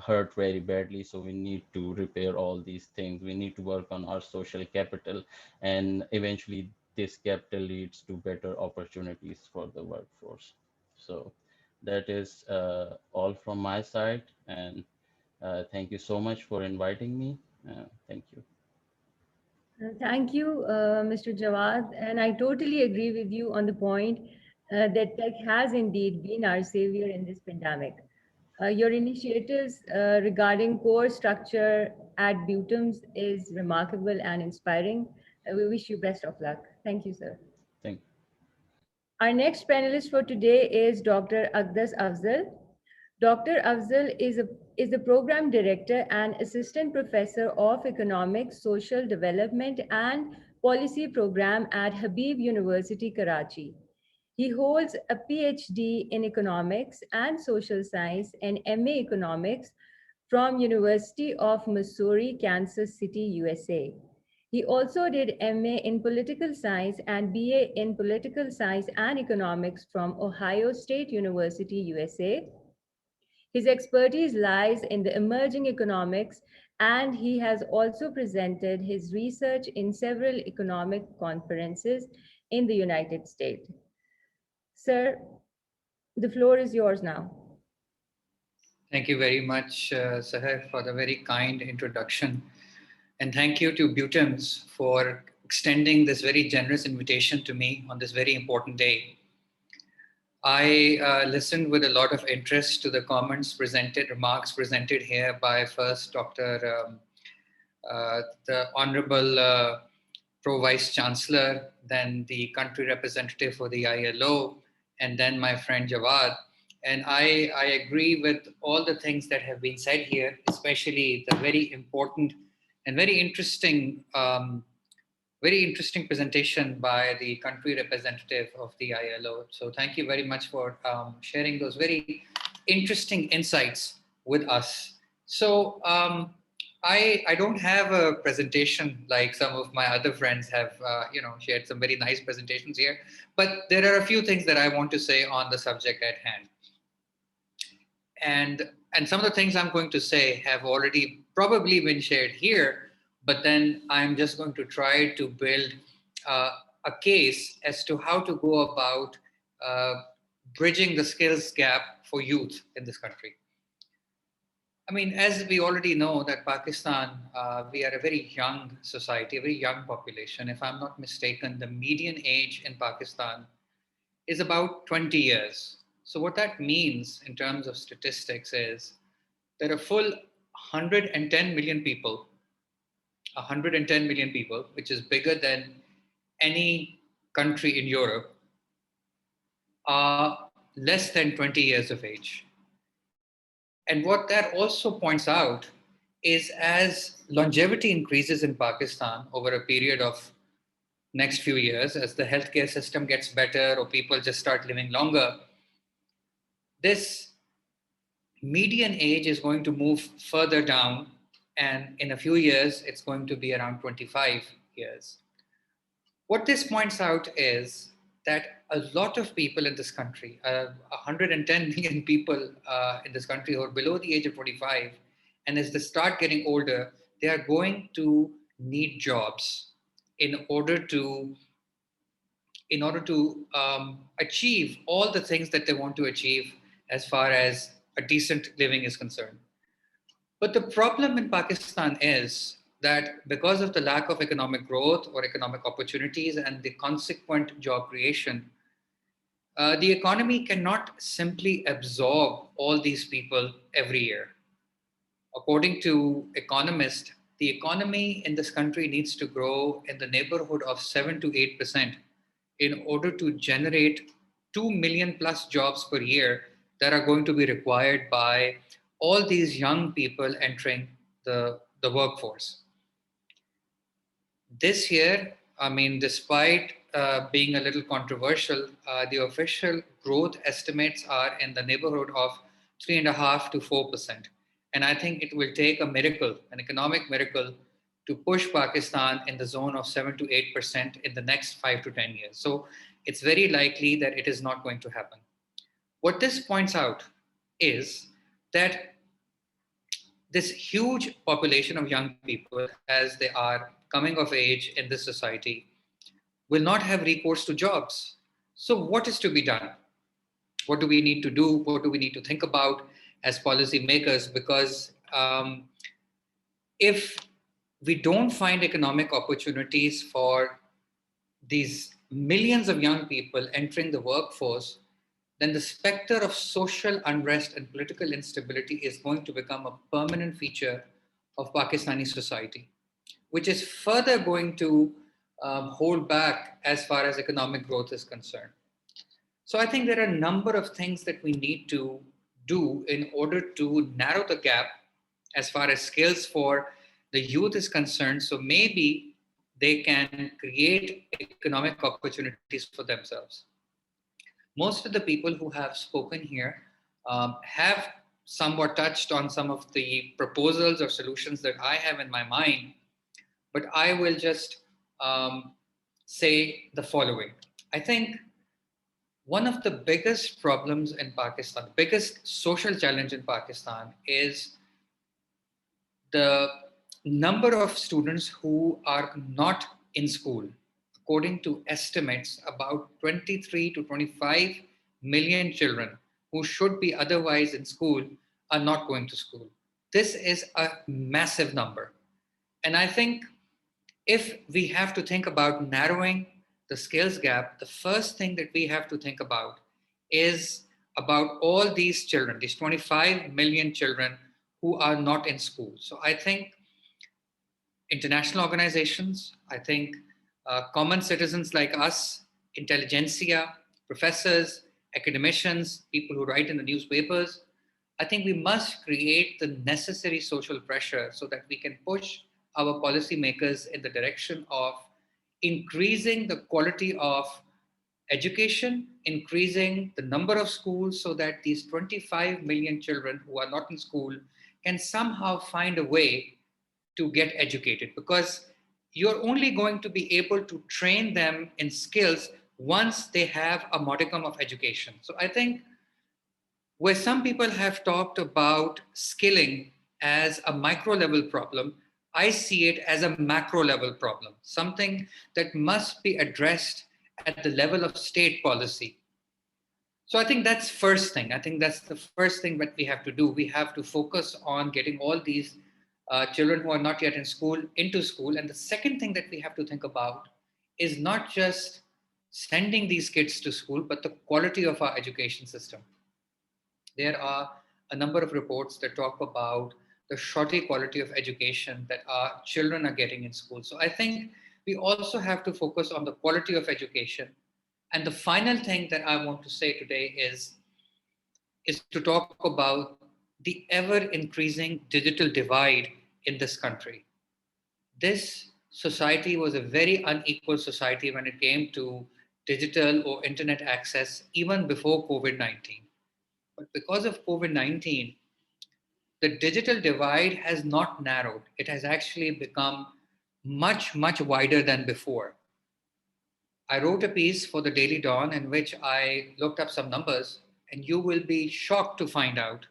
hurt very badly. So we need to repair all these things. We need to work on our social capital, and eventually this capital leads to better opportunities for the workforce. So that is all from my side, and thank you so much for inviting me. Thank you. Thank you, Mr. Jawad. And I totally agree with you on the point that tech has indeed been our savior in this pandemic. Your initiatives regarding core structure at BUITEMS is remarkable and inspiring. We wish you best of luck. Thank you, sir. Thank you. Our next panelist for today is Dr. Agdas Afzal. Dr. Afzal is the program director and assistant professor of economics, social development, and policy program at Habib University, Karachi. He holds a PhD in economics and social science and MA economics from University of Missouri, Kansas City, USA. He also did MA in Political Science and BA in Political Science and Economics from Ohio State University, USA. His expertise lies in the emerging economics, and he has also presented his research in several economic conferences in the United States. Sir, the floor is yours now. Thank you very much, Sahar, for the very kind introduction. And thank you to BUITEMS for extending this very generous invitation to me on this very important day. I listened with a lot of interest to the remarks presented here by first Dr. The Honorable Pro Vice Chancellor, then the country representative for the ILO, and then my friend Jawad. And I agree with all the things that have been said here, especially the very important and very interesting presentation by the country representative of the ILO. So thank you very much for sharing those very interesting insights with us. So I don't have a presentation like some of my other friends have, shared some very nice presentations here, but there are a few things that I want to say on the subject at hand. And some of the things I'm going to say have already probably been shared here, but then I'm just going to try to build a case as to how to go about bridging the skills gap for youth in this country. I mean, as we already know that Pakistan, we are a very young society, a very young population. If I'm not mistaken, the median age in Pakistan is about 20 years. So what that means in terms of statistics is that a full 110 million people, which is bigger than any country in Europe, are less than 20 years of age. And what that also points out is as longevity increases in Pakistan over a period of next few years, as the healthcare system gets better or people just start living longer, this median age is going to move further down, and in a few years, it's going to be around 25 years. What this points out is that a lot of people in this country, 110 million people in this country who are below the age of 25, and as they start getting older, they are going to need jobs in order to achieve all the things that they want to achieve as far as a decent living is concerned. But the problem in Pakistan is that because of the lack of economic growth or economic opportunities and the consequent job creation, the economy cannot simply absorb all these people every year. According to economists, the economy in this country needs to grow in the neighborhood of 7 to 8% in order to generate 2 million plus jobs per year that are going to be required by all these young people entering the workforce. This year, I mean, despite being a little controversial, the official growth estimates are in the neighborhood of 3.5 to 4%. And I think it will take a miracle, an economic miracle, to push Pakistan in the zone of 7 to 8% in the next 5 to 10 years. So it's very likely that it is not going to happen. What this points out is that this huge population of young people, as they are coming of age in this society, will not have recourse to jobs. So what is to be done? What do we need to do? What do we need to think about as policymakers? Because if we don't find economic opportunities for these millions of young people entering the workforce, then the specter of social unrest and political instability is going to become a permanent feature of Pakistani society, which is further going to hold back as far as economic growth is concerned. So I think there are a number of things that we need to do in order to narrow the gap as far as skills for the youth is concerned. So maybe they can create economic opportunities for themselves. Most of the people who have spoken here have somewhat touched on some of the proposals or solutions that I have in my mind. but I will just say the following. I think one of the biggest problems in Pakistan, the biggest social challenge in Pakistan is the number of students who are not in school. According to estimates, about 23 to 25 million children who should be otherwise in school are not going to school. This is a massive number. And I think if we have to think about narrowing the skills gap, the first thing that we have to think about is about all these children, these 25 million children who are not in school. So I think international organizations, I think common citizens like us, intelligentsia, professors, academicians, people who write in the newspapers, I think we must create the necessary social pressure so that we can push our policymakers in the direction of increasing the quality of education, increasing the number of schools so that these 25 million children who are not in school can somehow find a way to get educated, because you're only going to be able to train them in skills once they have a modicum of education. So I think where some people have talked about skilling as a micro level problem, I see it as a macro level problem, something that must be addressed at the level of state policy. So I think that's first thing. I think that's the first thing that we have to do. We have to focus on getting all these children who are not yet in school into school. And the second thing that we have to think about is not just sending these kids to school, but the quality of our education system. There are a number of reports that talk about the shoddy quality of education that our children are getting in school. So I think we also have to focus on the quality of education. And the final thing that I want to say today is to talk about the ever increasing digital divide in this country. This society was a very unequal society when it came to digital or internet access, even before COVID-19. But because of COVID-19, the digital divide has not narrowed. It has actually become much, much wider than before. I wrote a piece for the Daily Dawn in which I looked up some numbers, and you will be shocked to find out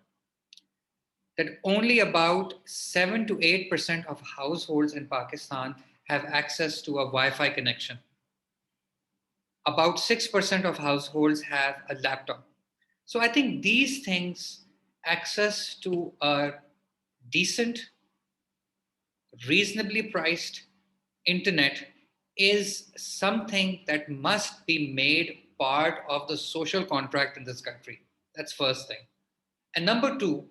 that only about 7 to 8% of households in Pakistan have access to a Wi-Fi connection. About 6% of households have a laptop. So I think these things, access to a decent, reasonably priced internet, is something that must be made part of the social contract in this country. That's first thing. And number two,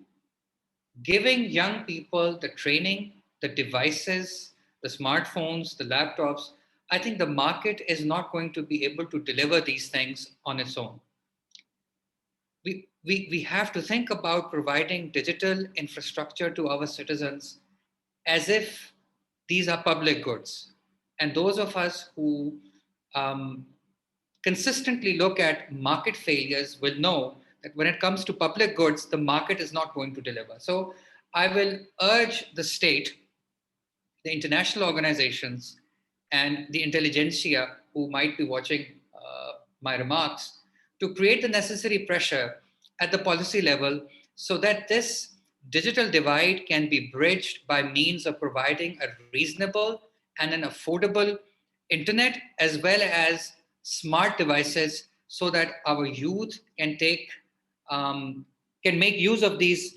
giving young people the training, the devices, the smartphones, the laptops. I think the market is not going to be able to deliver these things on its own. We have to think about providing digital infrastructure to our citizens as if these are public goods. And those of us who consistently look at market failures will know that when it comes to public goods, the market is not going to deliver. So I will urge the state, the international organizations, and the intelligentsia who might be watching my remarks to create the necessary pressure at the policy level so that this digital divide can be bridged by means of providing a reasonable and an affordable internet as well as smart devices so that our youth can make use of these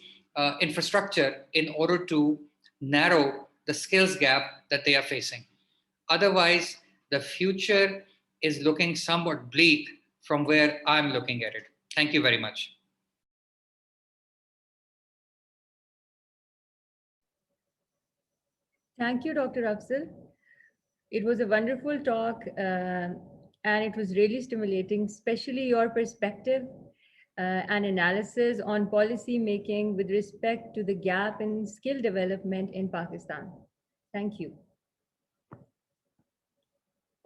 infrastructure in order to narrow the skills gap that they are facing. Otherwise, the future is looking somewhat bleak from where I'm looking at it. Thank you very much. Thank you, Dr. Afzal. It was a wonderful talk and it was really stimulating, especially your perspective and analysis on policy making with respect to the gap in skill development in Pakistan. Thank you.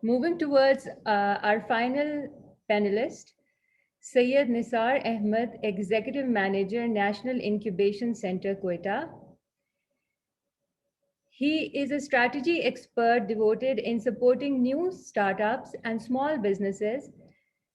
Moving towards our final panelist, Syed Nisar Ahmed, Executive Manager, National Incubation Center, Quetta. He is a strategy expert devoted in supporting new startups and small businesses.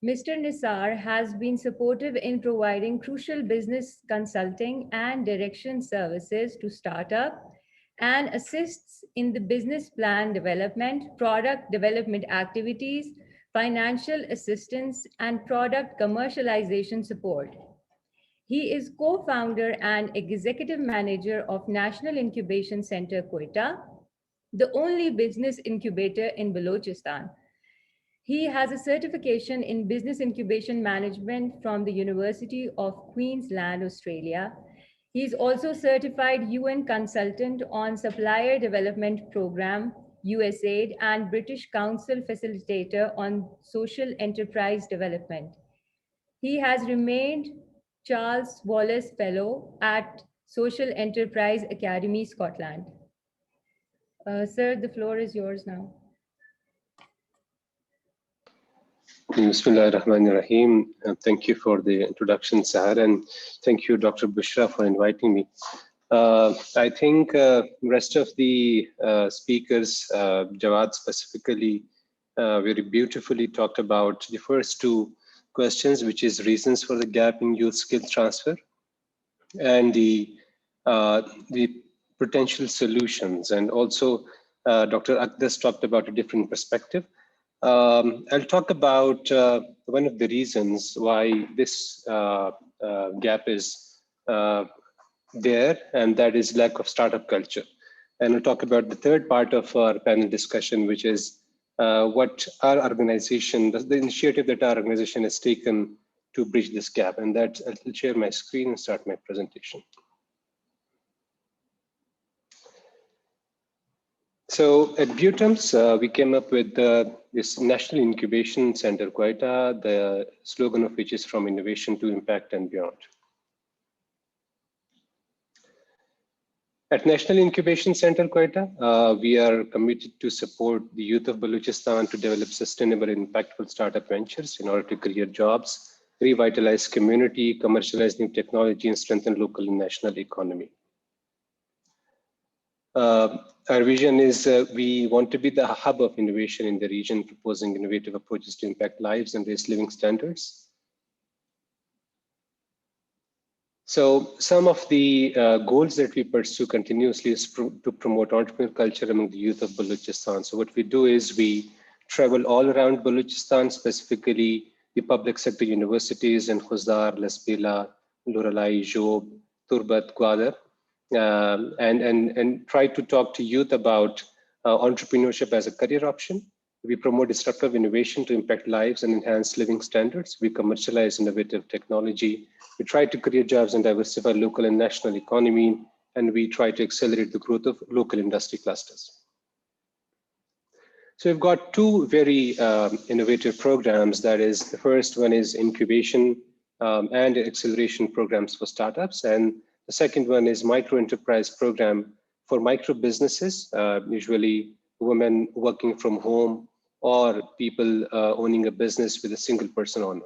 Mr. Nisar has been supportive in providing crucial business consulting and direction services to startup and assists in the business plan development, product development activities, financial assistance, and product commercialization support. He is co-founder and executive manager of National Incubation Center, Quetta, the only business incubator in Balochistan. He has a certification in business incubation management from the University of Queensland, Australia. He is also certified UN consultant on supplier development program, USAID, and British Council facilitator on social enterprise development. He has remained Charles Wallace Fellow at Social Enterprise Academy, Scotland. Sir, the floor is yours now. Bismillah ar-Rahman ar-Rahim. Thank you for the introduction, Sahar, and thank you, Dr. Bushra, for inviting me. I think rest of the speakers, Jawad specifically, very beautifully talked about the first two questions, which is reasons for the gap in youth skills transfer and the potential solutions. And also, Dr. Akdas talked about a different perspective. I'll talk about one of the reasons why this gap is there, and that is lack of startup culture. And I'll talk about the third part of our panel discussion, which is what our organization, the initiative that our organization has taken to bridge this gap. And that I'll share my screen and start my presentation. So at BUITEMS, we came up with this National Incubation Center, Quetta, the slogan of which is from innovation to impact and beyond. At National Incubation Center, Quetta, we are committed to support the youth of Balochistan to develop sustainable and impactful startup ventures in order to create jobs, revitalize community, commercialize new technology, and strengthen local and national economy. Our vision is we want to be the hub of innovation in the region, proposing innovative approaches to impact lives and raise living standards. So some of the goals that we pursue continuously is to promote entrepreneurial culture among the youth of Balochistan. So what we do is we travel all around Balochistan, specifically the public sector universities in Khuzdar, Lasbela, Luralai, Job, Turbat, Gwadar, and try to talk to youth about entrepreneurship as a career option. We promote disruptive innovation to impact lives and enhance living standards. We commercialize innovative technology. We try to create jobs and diversify local and national economy, and we try to accelerate the growth of local industry clusters. So we've got two very innovative programs. That is, the first one is incubation and acceleration programs for startups, and the second one is micro enterprise program for micro businesses, usually women working from home or people owning a business with a single person owner.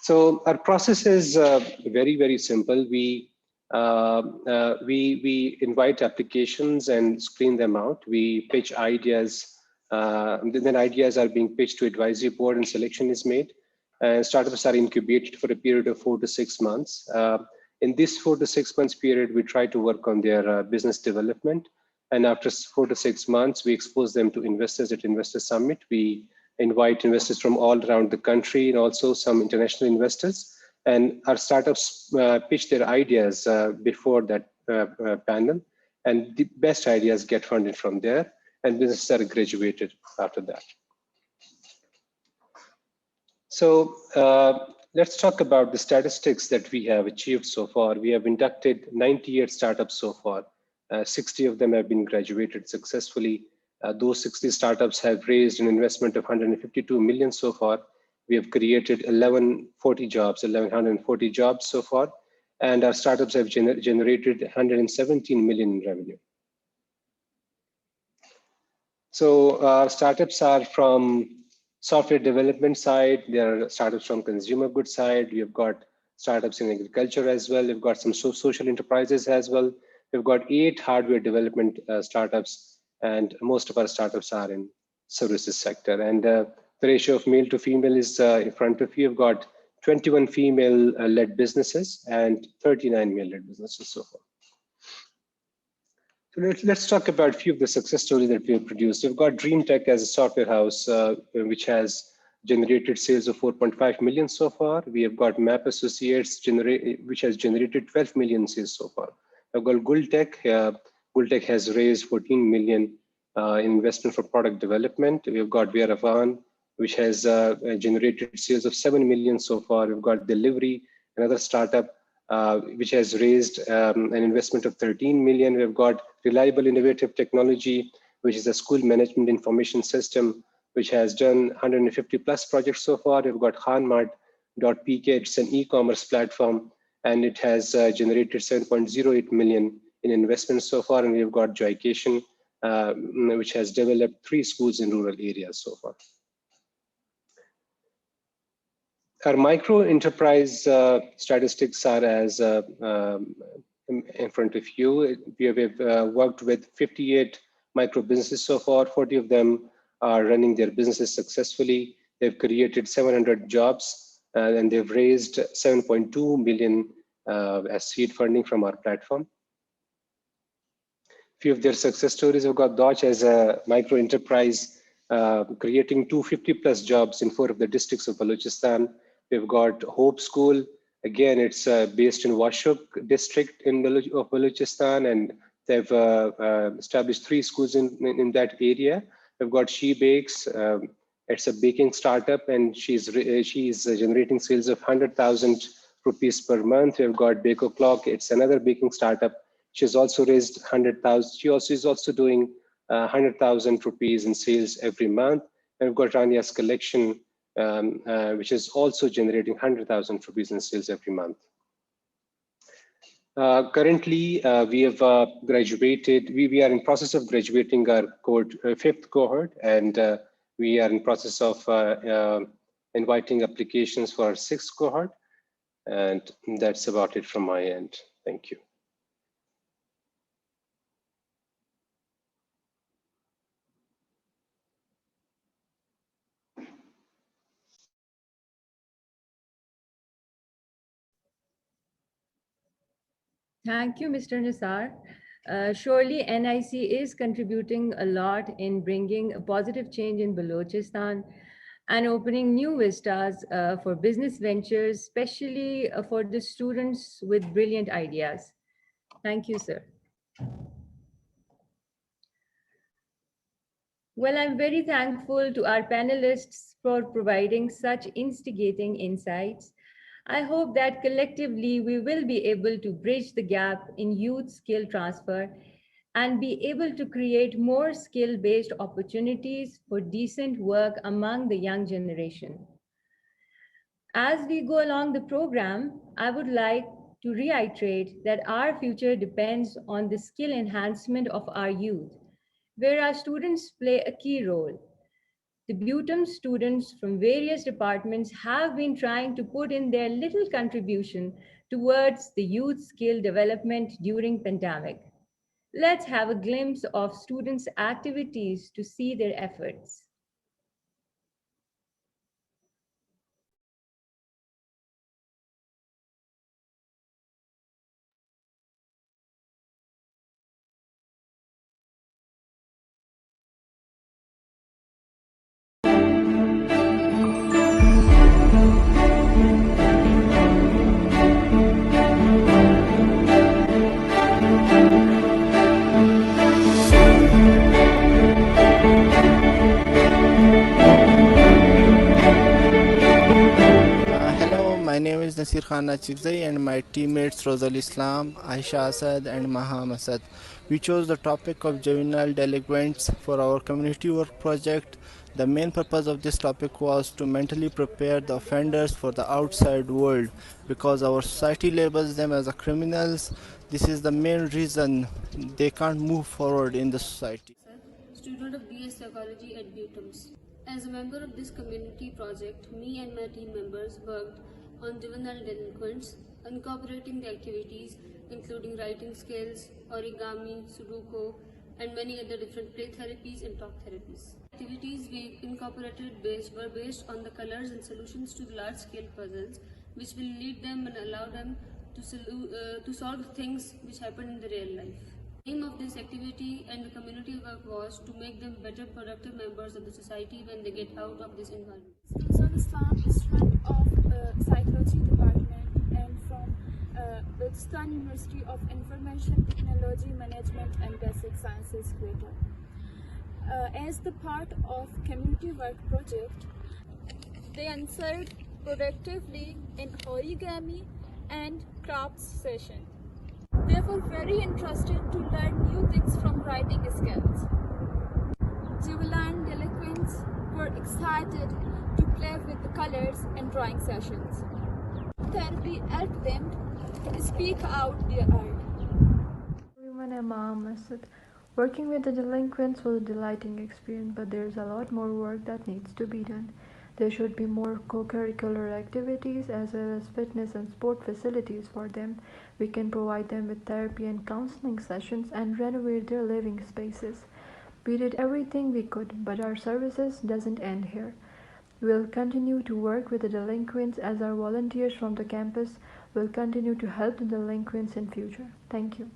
So our process is very, very simple. We invite applications and screen them out. We pitch ideas, then ideas are being pitched to advisory board and selection is made. And startups are incubated for a period of 4 to 6 months. In this 4 to 6 months period, we try to work on their business development. And after 4 to 6 months, we expose them to investors at Investor Summit. We invite investors from all around the country and also some international investors. And our startups pitch their ideas before that panel. And the best ideas get funded from there. And businesses are graduated after that. So let's talk about the statistics that we have achieved so far. We have inducted 98 startups so far. 60 of them have been graduated successfully. Those 60 startups have raised an investment of 152 million so far. We have created 1140 jobs so far. And our startups have generated 117 million in revenue. So our startups are from software development side, there are startups from consumer goods side, we have got startups in agriculture as well, we've got some social enterprises as well. We've got 8 hardware development startups, and most of our startups are in services sector. And the ratio of male to female is in front of you. You've got 21 female-led businesses and 39 male-led businesses so far. So let's talk about a few of the success stories that we have produced. We've got Dream Tech as a software house, which has generated sales of 4.5 million so far. We have got Map Associates, which has generated 12 million sales so far. We've got Gultech. Gultech has raised 14 million in investment for product development. We've got Veeravan, which has generated sales of 7 million so far. We've got Delivery, another startup, which has raised an investment of 13 million. We've got Reliable Innovative Technology, which is a school management information system, which has done 150 plus projects so far. We've got Khanmart.pk, it's an e-commerce platform, and it has generated 7.08 million in investments so far. And we've got Joycation, which has developed 3 schools in rural areas so far. Our micro enterprise statistics are as in front of you. We have worked with 58 micro businesses so far. 40 of them are running their businesses successfully. They've created 700 jobs and they've raised 7.2 million as seed funding from our platform. Few of their success stories have got Dodge as a micro enterprise, creating 250 plus jobs in 4 of the districts of Balochistan. We've got Hope School. Again, it's based in Washuk district of Balochistan, and they've established 3 schools in that area. We've got She Bakes. It's a baking startup, and she's generating sales of 100,000 rupees per month. We've got Bake O'Clock. It's another baking startup. She's also raised 100,000. She also is also doing 100,000 rupees in sales every month. And we've got Rania's Collection, which is also generating 100,000 rupees in sales every month. Currently, we have graduated. We are in process of graduating our 5th cohort, and we are in process of inviting applications for our 6th cohort. And that's about it from my end. Thank you. Thank you, Mr. Nisar. Surely NIC is contributing a lot in bringing a positive change in Balochistan and opening new vistas for business ventures, especially for the students with brilliant ideas. Thank you, sir. Well, I'm very thankful to our panelists for providing such instigating insights. I hope that collectively we will be able to bridge the gap in youth skill transfer and be able to create more skill-based opportunities for decent work among the young generation. As we go along the program, I would like to reiterate that our future depends on the skill enhancement of our youth, where our students play a key role. The BUITEMS students from various departments have been trying to put in their little contribution towards the youth skill development during pandemic. Let's have a glimpse of students' activities to see their efforts. My name is Nasir Khan Nachibzai and my teammates Rozal Islam, Aisha Asad and Maham Asad. We chose the topic of juvenile delinquents for our community work project. The main purpose of this topic was to mentally prepare the offenders for the outside world because our society labels them as criminals. This is the main reason they can't move forward in the society. Student of BS Psychology at BUITEMS. As a member of this community project, me and my team members worked on juvenile delinquents incorporating the activities including writing skills, origami, sudoku, and many other different play therapies and talk therapies. Activities we incorporated were based on the colors and solutions to large-scale puzzles, which will lead them and allow them to solve things which happen in the real life. The aim of this activity and the community work was to make them better productive members of the society when they get out of this environment. Balochistan is friend of Psychology Department and from Balochistan University of Information Technology Management and Basic Sciences, Quetta. As the part of community work project, they answered productively in origami and crafts session. They were very interested to learn new things from writing skills. Juvenile delinquents were excited to play with the colors and drawing sessions. Therapy helped them to speak out their art. Everyone, I'm Maham. Working with the delinquents was a delighting experience, but there's a lot more work that needs to be done. There should be more co-curricular activities as well as fitness and sport facilities for them. We can provide them with therapy and counseling sessions and renovate their living spaces. We did everything we could, but our services doesn't end here. We'll continue to work with the delinquents as our volunteers from the campus will continue to help the delinquents in future. Thank you.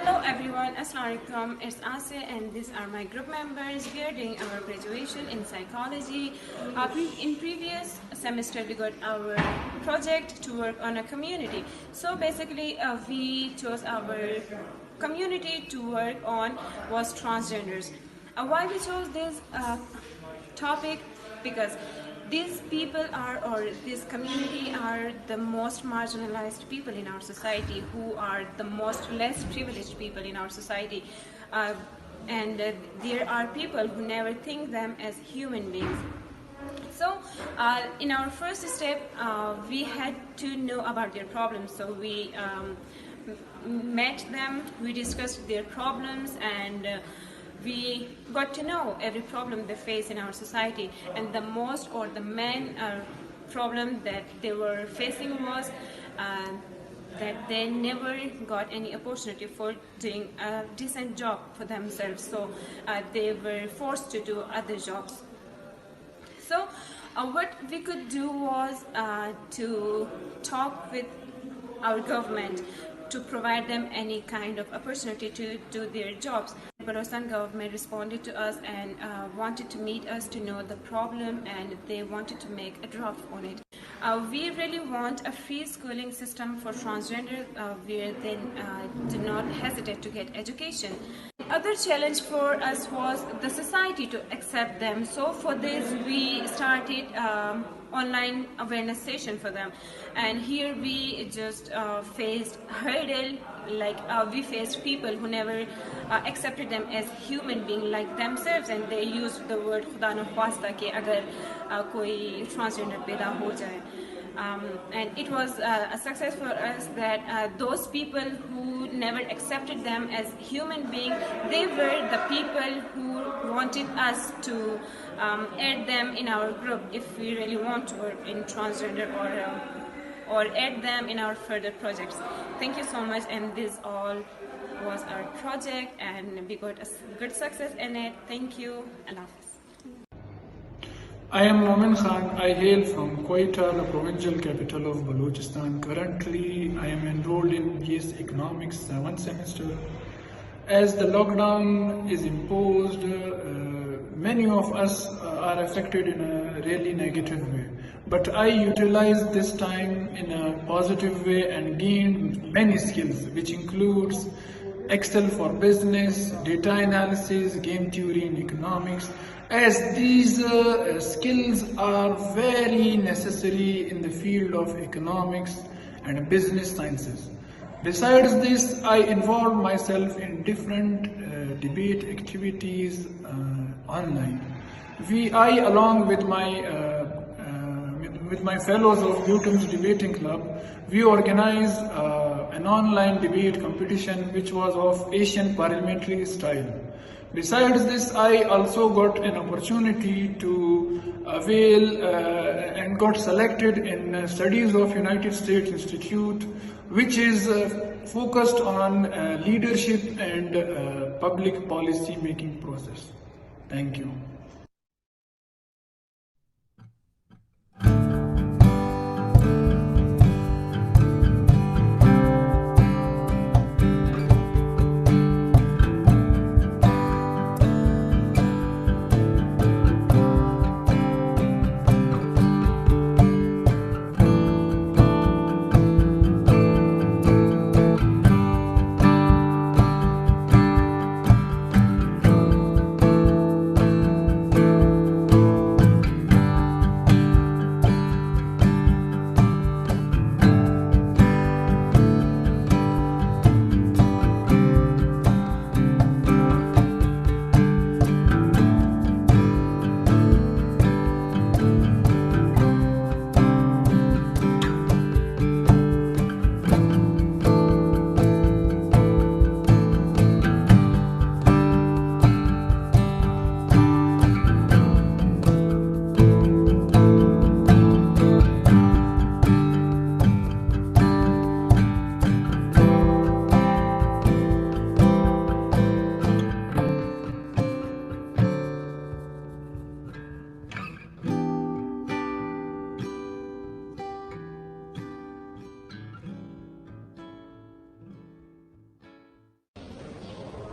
Hello everyone, Assalamualaikum. It's Asya and these are my group members. We are doing our graduation in psychology. In previous semester we got our project to work on a community. So basically we chose our community to work on was transgenders. Why we chose this topic? Because these people are, or this community are the most marginalized people in our society, who are the most less privileged people in our society. And there are people who never think them as human beings. So in our first step, we had to know about their problems. So we met them, we discussed their problems, and we got to know every problem they face in our society. And the most or the main problem that they were facing was that they never got any opportunity for doing a decent job for themselves. So they were forced to do other jobs. So what we could do was to talk with our government to provide them any kind of opportunity to do their jobs. The Balochistan government responded to us and wanted to meet us to know the problem, and they wanted to make a draft on it. We really want a free schooling system for transgender where they do not hesitate to get education. Other challenge for us was the society to accept them. So for this we started online awareness session for them, and here we just faced hurdle, like we faced people who never accepted them as human being like themselves, and they used the word khuda na khwasta ke agar koi transgender paida ho jaye. And it was a success for us that those people who never accepted them as human beings, they were the people who wanted us to add them in our group if we really want to work in transgender or add them in our further projects. Thank you so much, and this all was our project, and we got a good success in it. Thank you. Allah Hafiz. I am Momin Khan. I hail from Quetta, the provincial capital of Balochistan. Currently, I am enrolled in BS Economics 7th semester. As the lockdown is imposed, many of us are affected in a really negative way. But I utilized this time in a positive way and gained many skills, which includes Excel for business, data analysis, game theory and economics, as these skills are very necessary in the field of economics and business sciences. Besides this, I involved myself in different debate activities online. I, along with my fellows of BUITEMS debating club, we organized an online debate competition which was of Asian parliamentary style. Besides this, I also got an opportunity to avail and got selected in studies of United States Institute, which is focused on leadership and public policy making process. Thank you.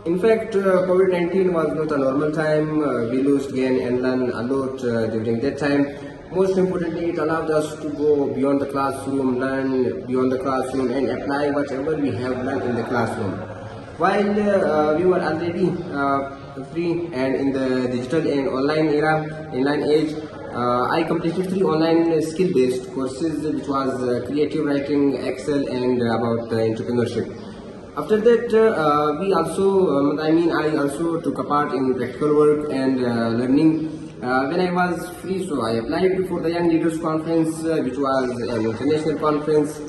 In fact, COVID-19 was not a normal time. We lost gain and learn a lot during that time. Most importantly, it allowed us to go beyond the classroom, learn beyond the classroom, and apply whatever we have learned in the classroom. While we were already free and in the digital and online era, online age, I completed 3 online skill-based courses, which was creative writing, Excel, and about entrepreneurship. After that, I also took a part in practical work and learning. When I was free, so I applied for the Young Leaders Conference, which was an international conference,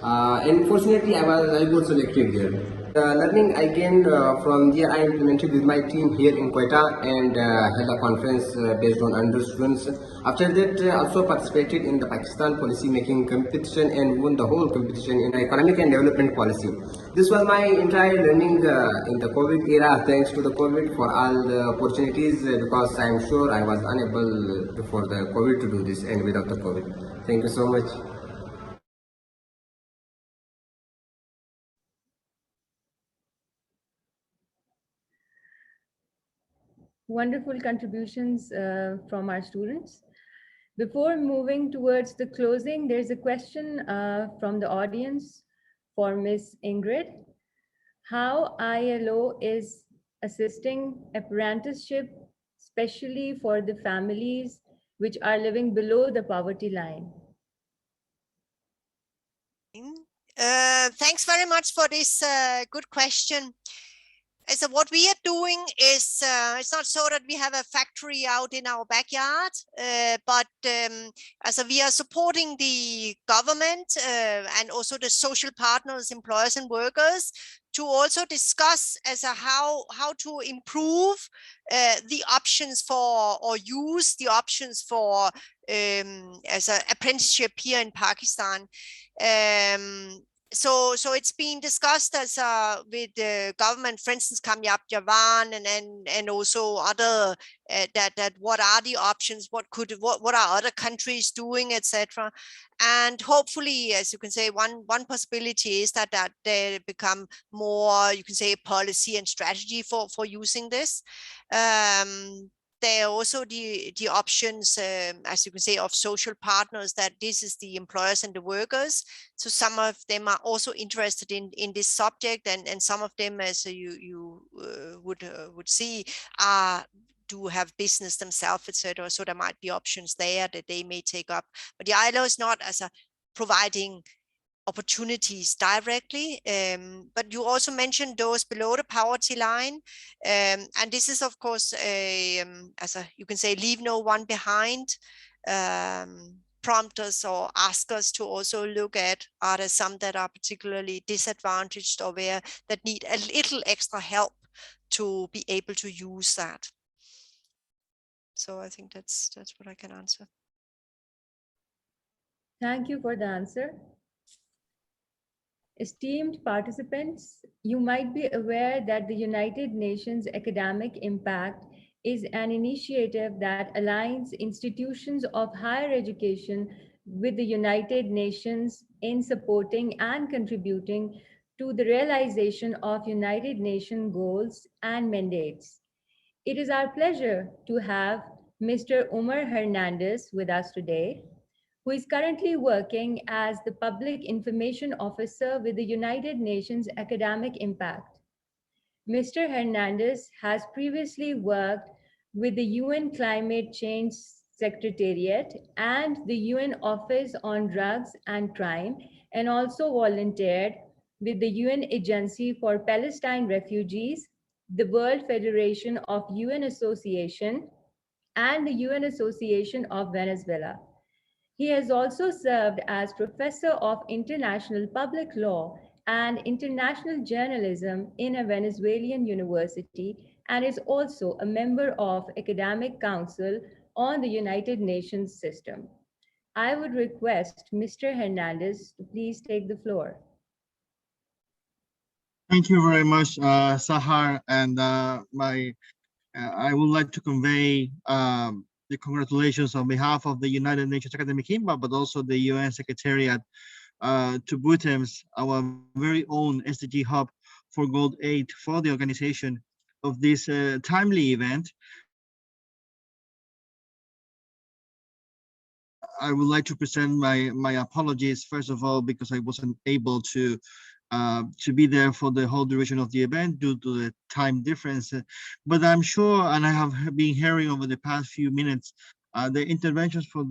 and fortunately I got selected there. Learning I gained from there, I implemented with my team here in Quetta and held a conference based on under students. After that, also participated in the Pakistan policy making competition and won the whole competition in economic and development policy. This was my entire learning in the COVID era, thanks to the COVID for all the opportunities, because I am sure I was unable before the COVID to do this and without the COVID. Thank you so much. Wonderful contributions from our students. Before moving towards the closing, there's a question from the audience for Ms. Ingrid. How ILO is assisting apprenticeship, especially for the families which are living below the poverty line? Thanks very much for this good question. So what we are doing is, it's not so that we have a factory out in our backyard, but as we are supporting the government and also the social partners, employers and workers, to also discuss as a how to improve the options for, or use the options for as an apprenticeship here in Pakistan. So it's being discussed as with the government, for instance, Kamyab Jawan, and also other that what are the options, what are other countries doing, etc. And hopefully, as you can say, one possibility is that they become more, you can say, policy and strategy for using this. There are also the options, as you can say, of social partners, that this is the employers and the workers. So some of them are also interested in this subject, and some of them, as you would see, do have business themselves, etc. So there might be options there that they may take up. But the ILO is not as a providing opportunities directly, but you also mentioned those below the poverty line, and this is of course as a, you can say, leave no one behind, prompt us or ask us to also look at, are there some that are particularly disadvantaged or where that need a little extra help to be able to use that. So I think that's what I can answer. Thank you for the answer. Esteemed participants, you might be aware that the United Nations Academic Impact is an initiative that aligns institutions of higher education with the United Nations in supporting and contributing to the realization of United Nations goals and mandates. It is our pleasure to have Mr. Umar Hernandez with us today, who is currently working as the Public Information Officer with the United Nations Academic Impact. Mr. Hernandez has previously worked with the UN Climate Change Secretariat and the UN Office on Drugs and Crime, and also volunteered with the UN Agency for Palestine Refugees, the World Federation of UN Association, and the UN Association of Venezuela. He has also served as Professor of International Public Law and International Journalism in a Venezuelan university and is also a member of Academic Council on the United Nations system. I would request Mr. Hernandez to please take the floor. Thank you very much, Sahar, and I would like to convey the congratulations on behalf of the United Nations Academic Impact, but also the UN Secretariat to BUITEMS, our very own SDG Hub for Gold 8 for the organization of this timely event. I would like to present my apologies, first of all, because I wasn't able to be there for the whole duration of the event due to the time difference. But I'm sure, and I have been hearing over the past few minutes, the interventions from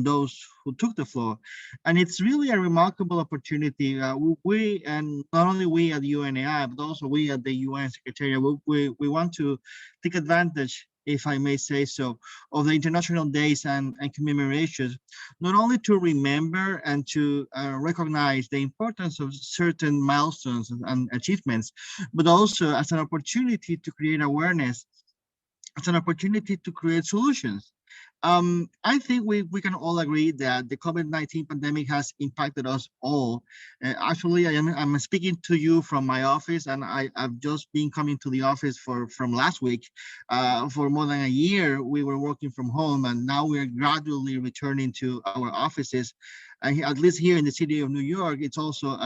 those who took the floor. And it's really a remarkable opportunity. We, and not only we at the UNAI, but also we at the UN Secretariat, we want to take advantage, if I may say so, of the international days and commemorations, not only to remember and to recognize the importance of certain milestones and achievements, but also as an opportunity to create awareness, as an opportunity to create solutions. I think we can all agree that the COVID-19 pandemic has impacted us all. Actually, I'm speaking to you from my office, and I've just been coming to the office from last week. For more than a year, we were working from home, and now we're gradually returning to our offices. At least here in the city of New York, it's also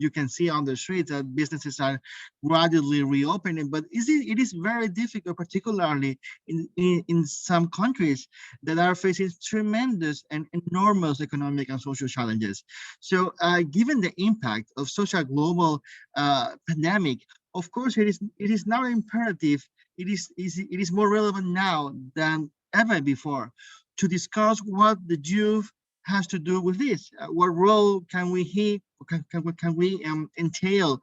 you can see on the streets that businesses are gradually reopening, but it is very difficult, particularly in some countries that are facing tremendous and enormous economic and social challenges. So given the impact of such a global pandemic, of course, it is now imperative, it is more relevant now than ever before to discuss what the youth has to do with this. What role can we entail?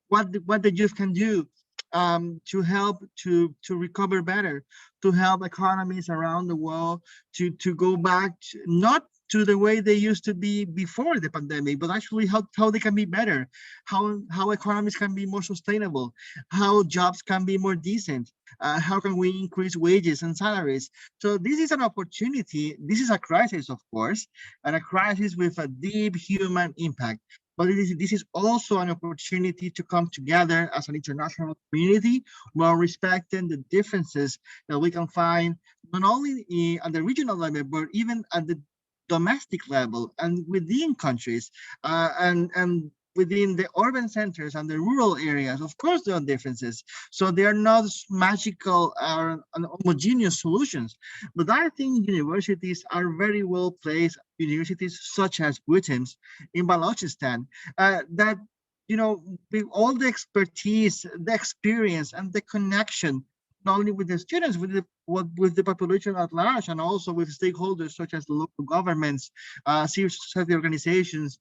What the youth can do to help to recover better, to help economies around the world to go back not to the way they used to be before the pandemic, but actually how they can be better, how economies can be more sustainable, how jobs can be more decent, how can we increase wages and salaries. So this is an opportunity. This is a crisis, of course, and a crisis with a deep human impact. But this is also an opportunity to come together as an international community while respecting the differences that we can find not only at the regional level, but even at the domestic level and within countries and within the urban centers and the rural areas. Of course, there are differences. So they are not magical or homogeneous solutions. But I think universities are very well placed, universities such as BUITEMS in Balochistan, that, you know, with all the expertise, the experience, and the connection, not only with the students, with the population at large, and also with stakeholders such as the local governments, civil society organizations,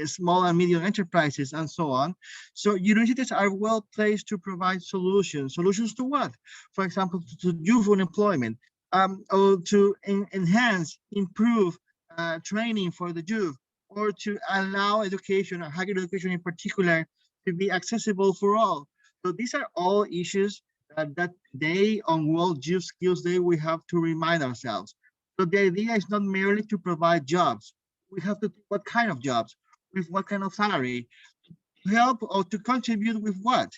small and medium enterprises, and so on. So universities are well placed to provide solutions. Solutions to what? For example, to youth unemployment, or to enhance, improve training for the youth, or to allow education, higher education in particular, to be accessible for all. So these are all issues that today on World Youth Skills Day, we have to remind ourselves. So the idea is not merely to provide jobs. We have to think what kind of jobs, with what kind of salary, to help or to contribute with what.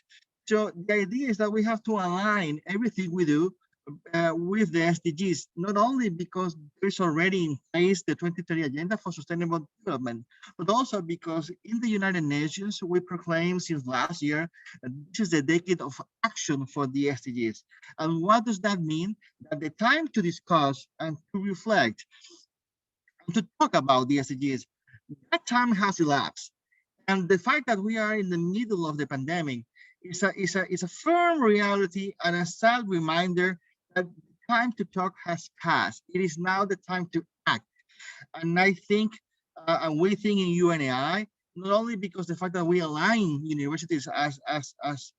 So the idea is that we have to align everything we do with the SDGs, not only because there's already in place the 2030 Agenda for Sustainable Development, but also because in the United Nations, we proclaim since last year, this is the decade of action for the SDGs. And what does that mean? That the time to discuss and to reflect and to talk about the SDGs, that time has elapsed. And the fact that we are in the middle of the pandemic is a firm reality and a sad reminder that the time to talk has passed. It is now the time to act. And I think, and we think in UNAI, not only because the fact that we align universities as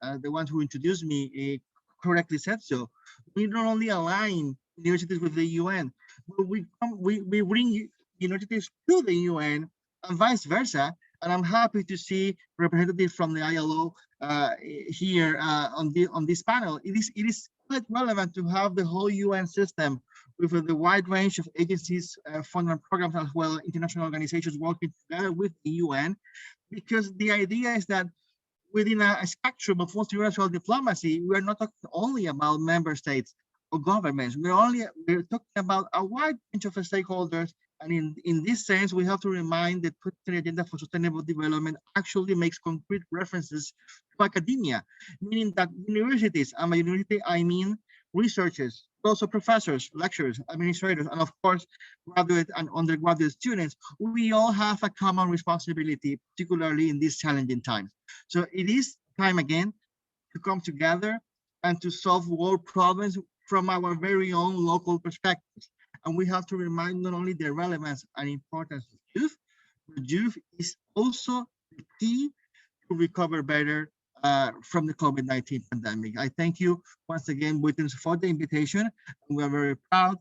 the ones who introduced me correctly said so, we not only align universities with the UN, but we bring universities to the UN and vice versa. And I'm happy to see representatives from the ILO here on this panel. It is quite relevant to have the whole UN system with the wide range of agencies, fund and programs, as well as international organizations working together with the UN, because the idea is that within a spectrum of multilateral diplomacy, we are not talking only about member states or governments. We're talking about a wide range of stakeholders. And in this sense, we have to remind that the Agenda for Sustainable Development actually makes concrete references to academia, meaning that universities, and by university, I mean researchers, but also professors, lecturers, administrators, and of course, graduate and undergraduate students, we all have a common responsibility, particularly in these challenging times. So it is time again to come together and to solve world problems from our very own local perspectives. And we have to remind not only the relevance and importance of youth, but youth is also the key to recover better from the COVID-19 pandemic. I thank you once again, BUITEMS, for the invitation. We are very proud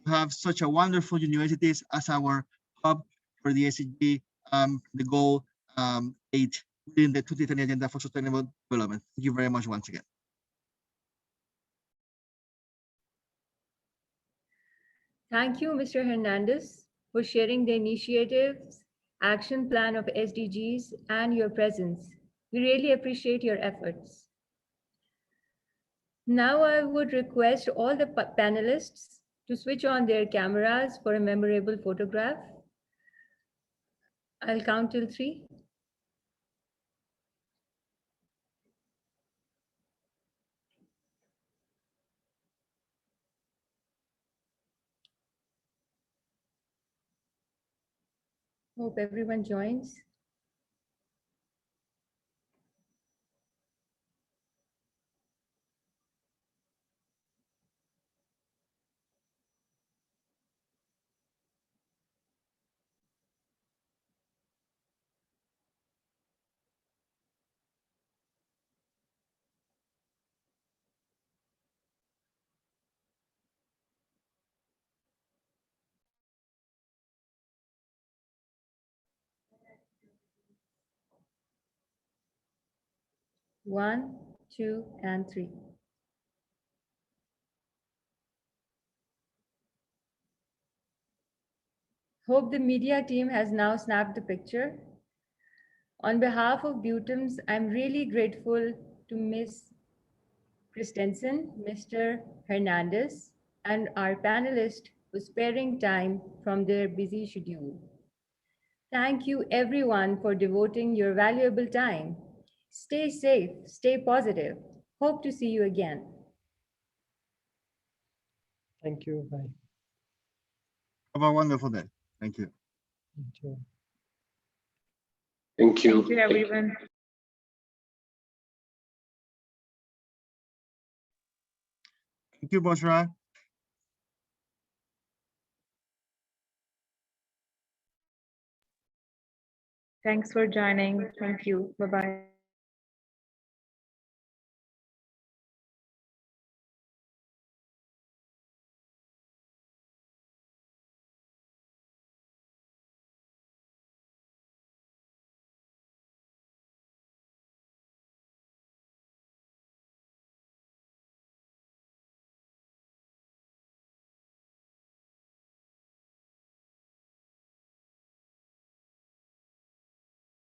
to have such a wonderful universities as our hub for the SDG, the goal 8 within the 2030 Agenda for Sustainable Development. Thank you very much once again. Thank you, Mr. Hernandez, for sharing the initiatives, action plan of SDGs, and your presence. We really appreciate your efforts. Now I would request all the panelists to switch on their cameras for a memorable photograph. I'll count till 3. Hope everyone joins. One, 2, and 3. Hope the media team has now snapped the picture. On behalf of BUITEMS, I'm really grateful to Ms. Christensen, Mr. Hernandez, and our panelists for sparing time from their busy schedule. Thank you everyone for devoting your valuable time. Stay safe, stay positive. Hope to see you again. Thank you. Bye. Have a wonderful day. Thank you. Thank you. Thank you. Thank you, everyone. Thank you, Bushra. Thanks for joining. Thank you. Bye-bye.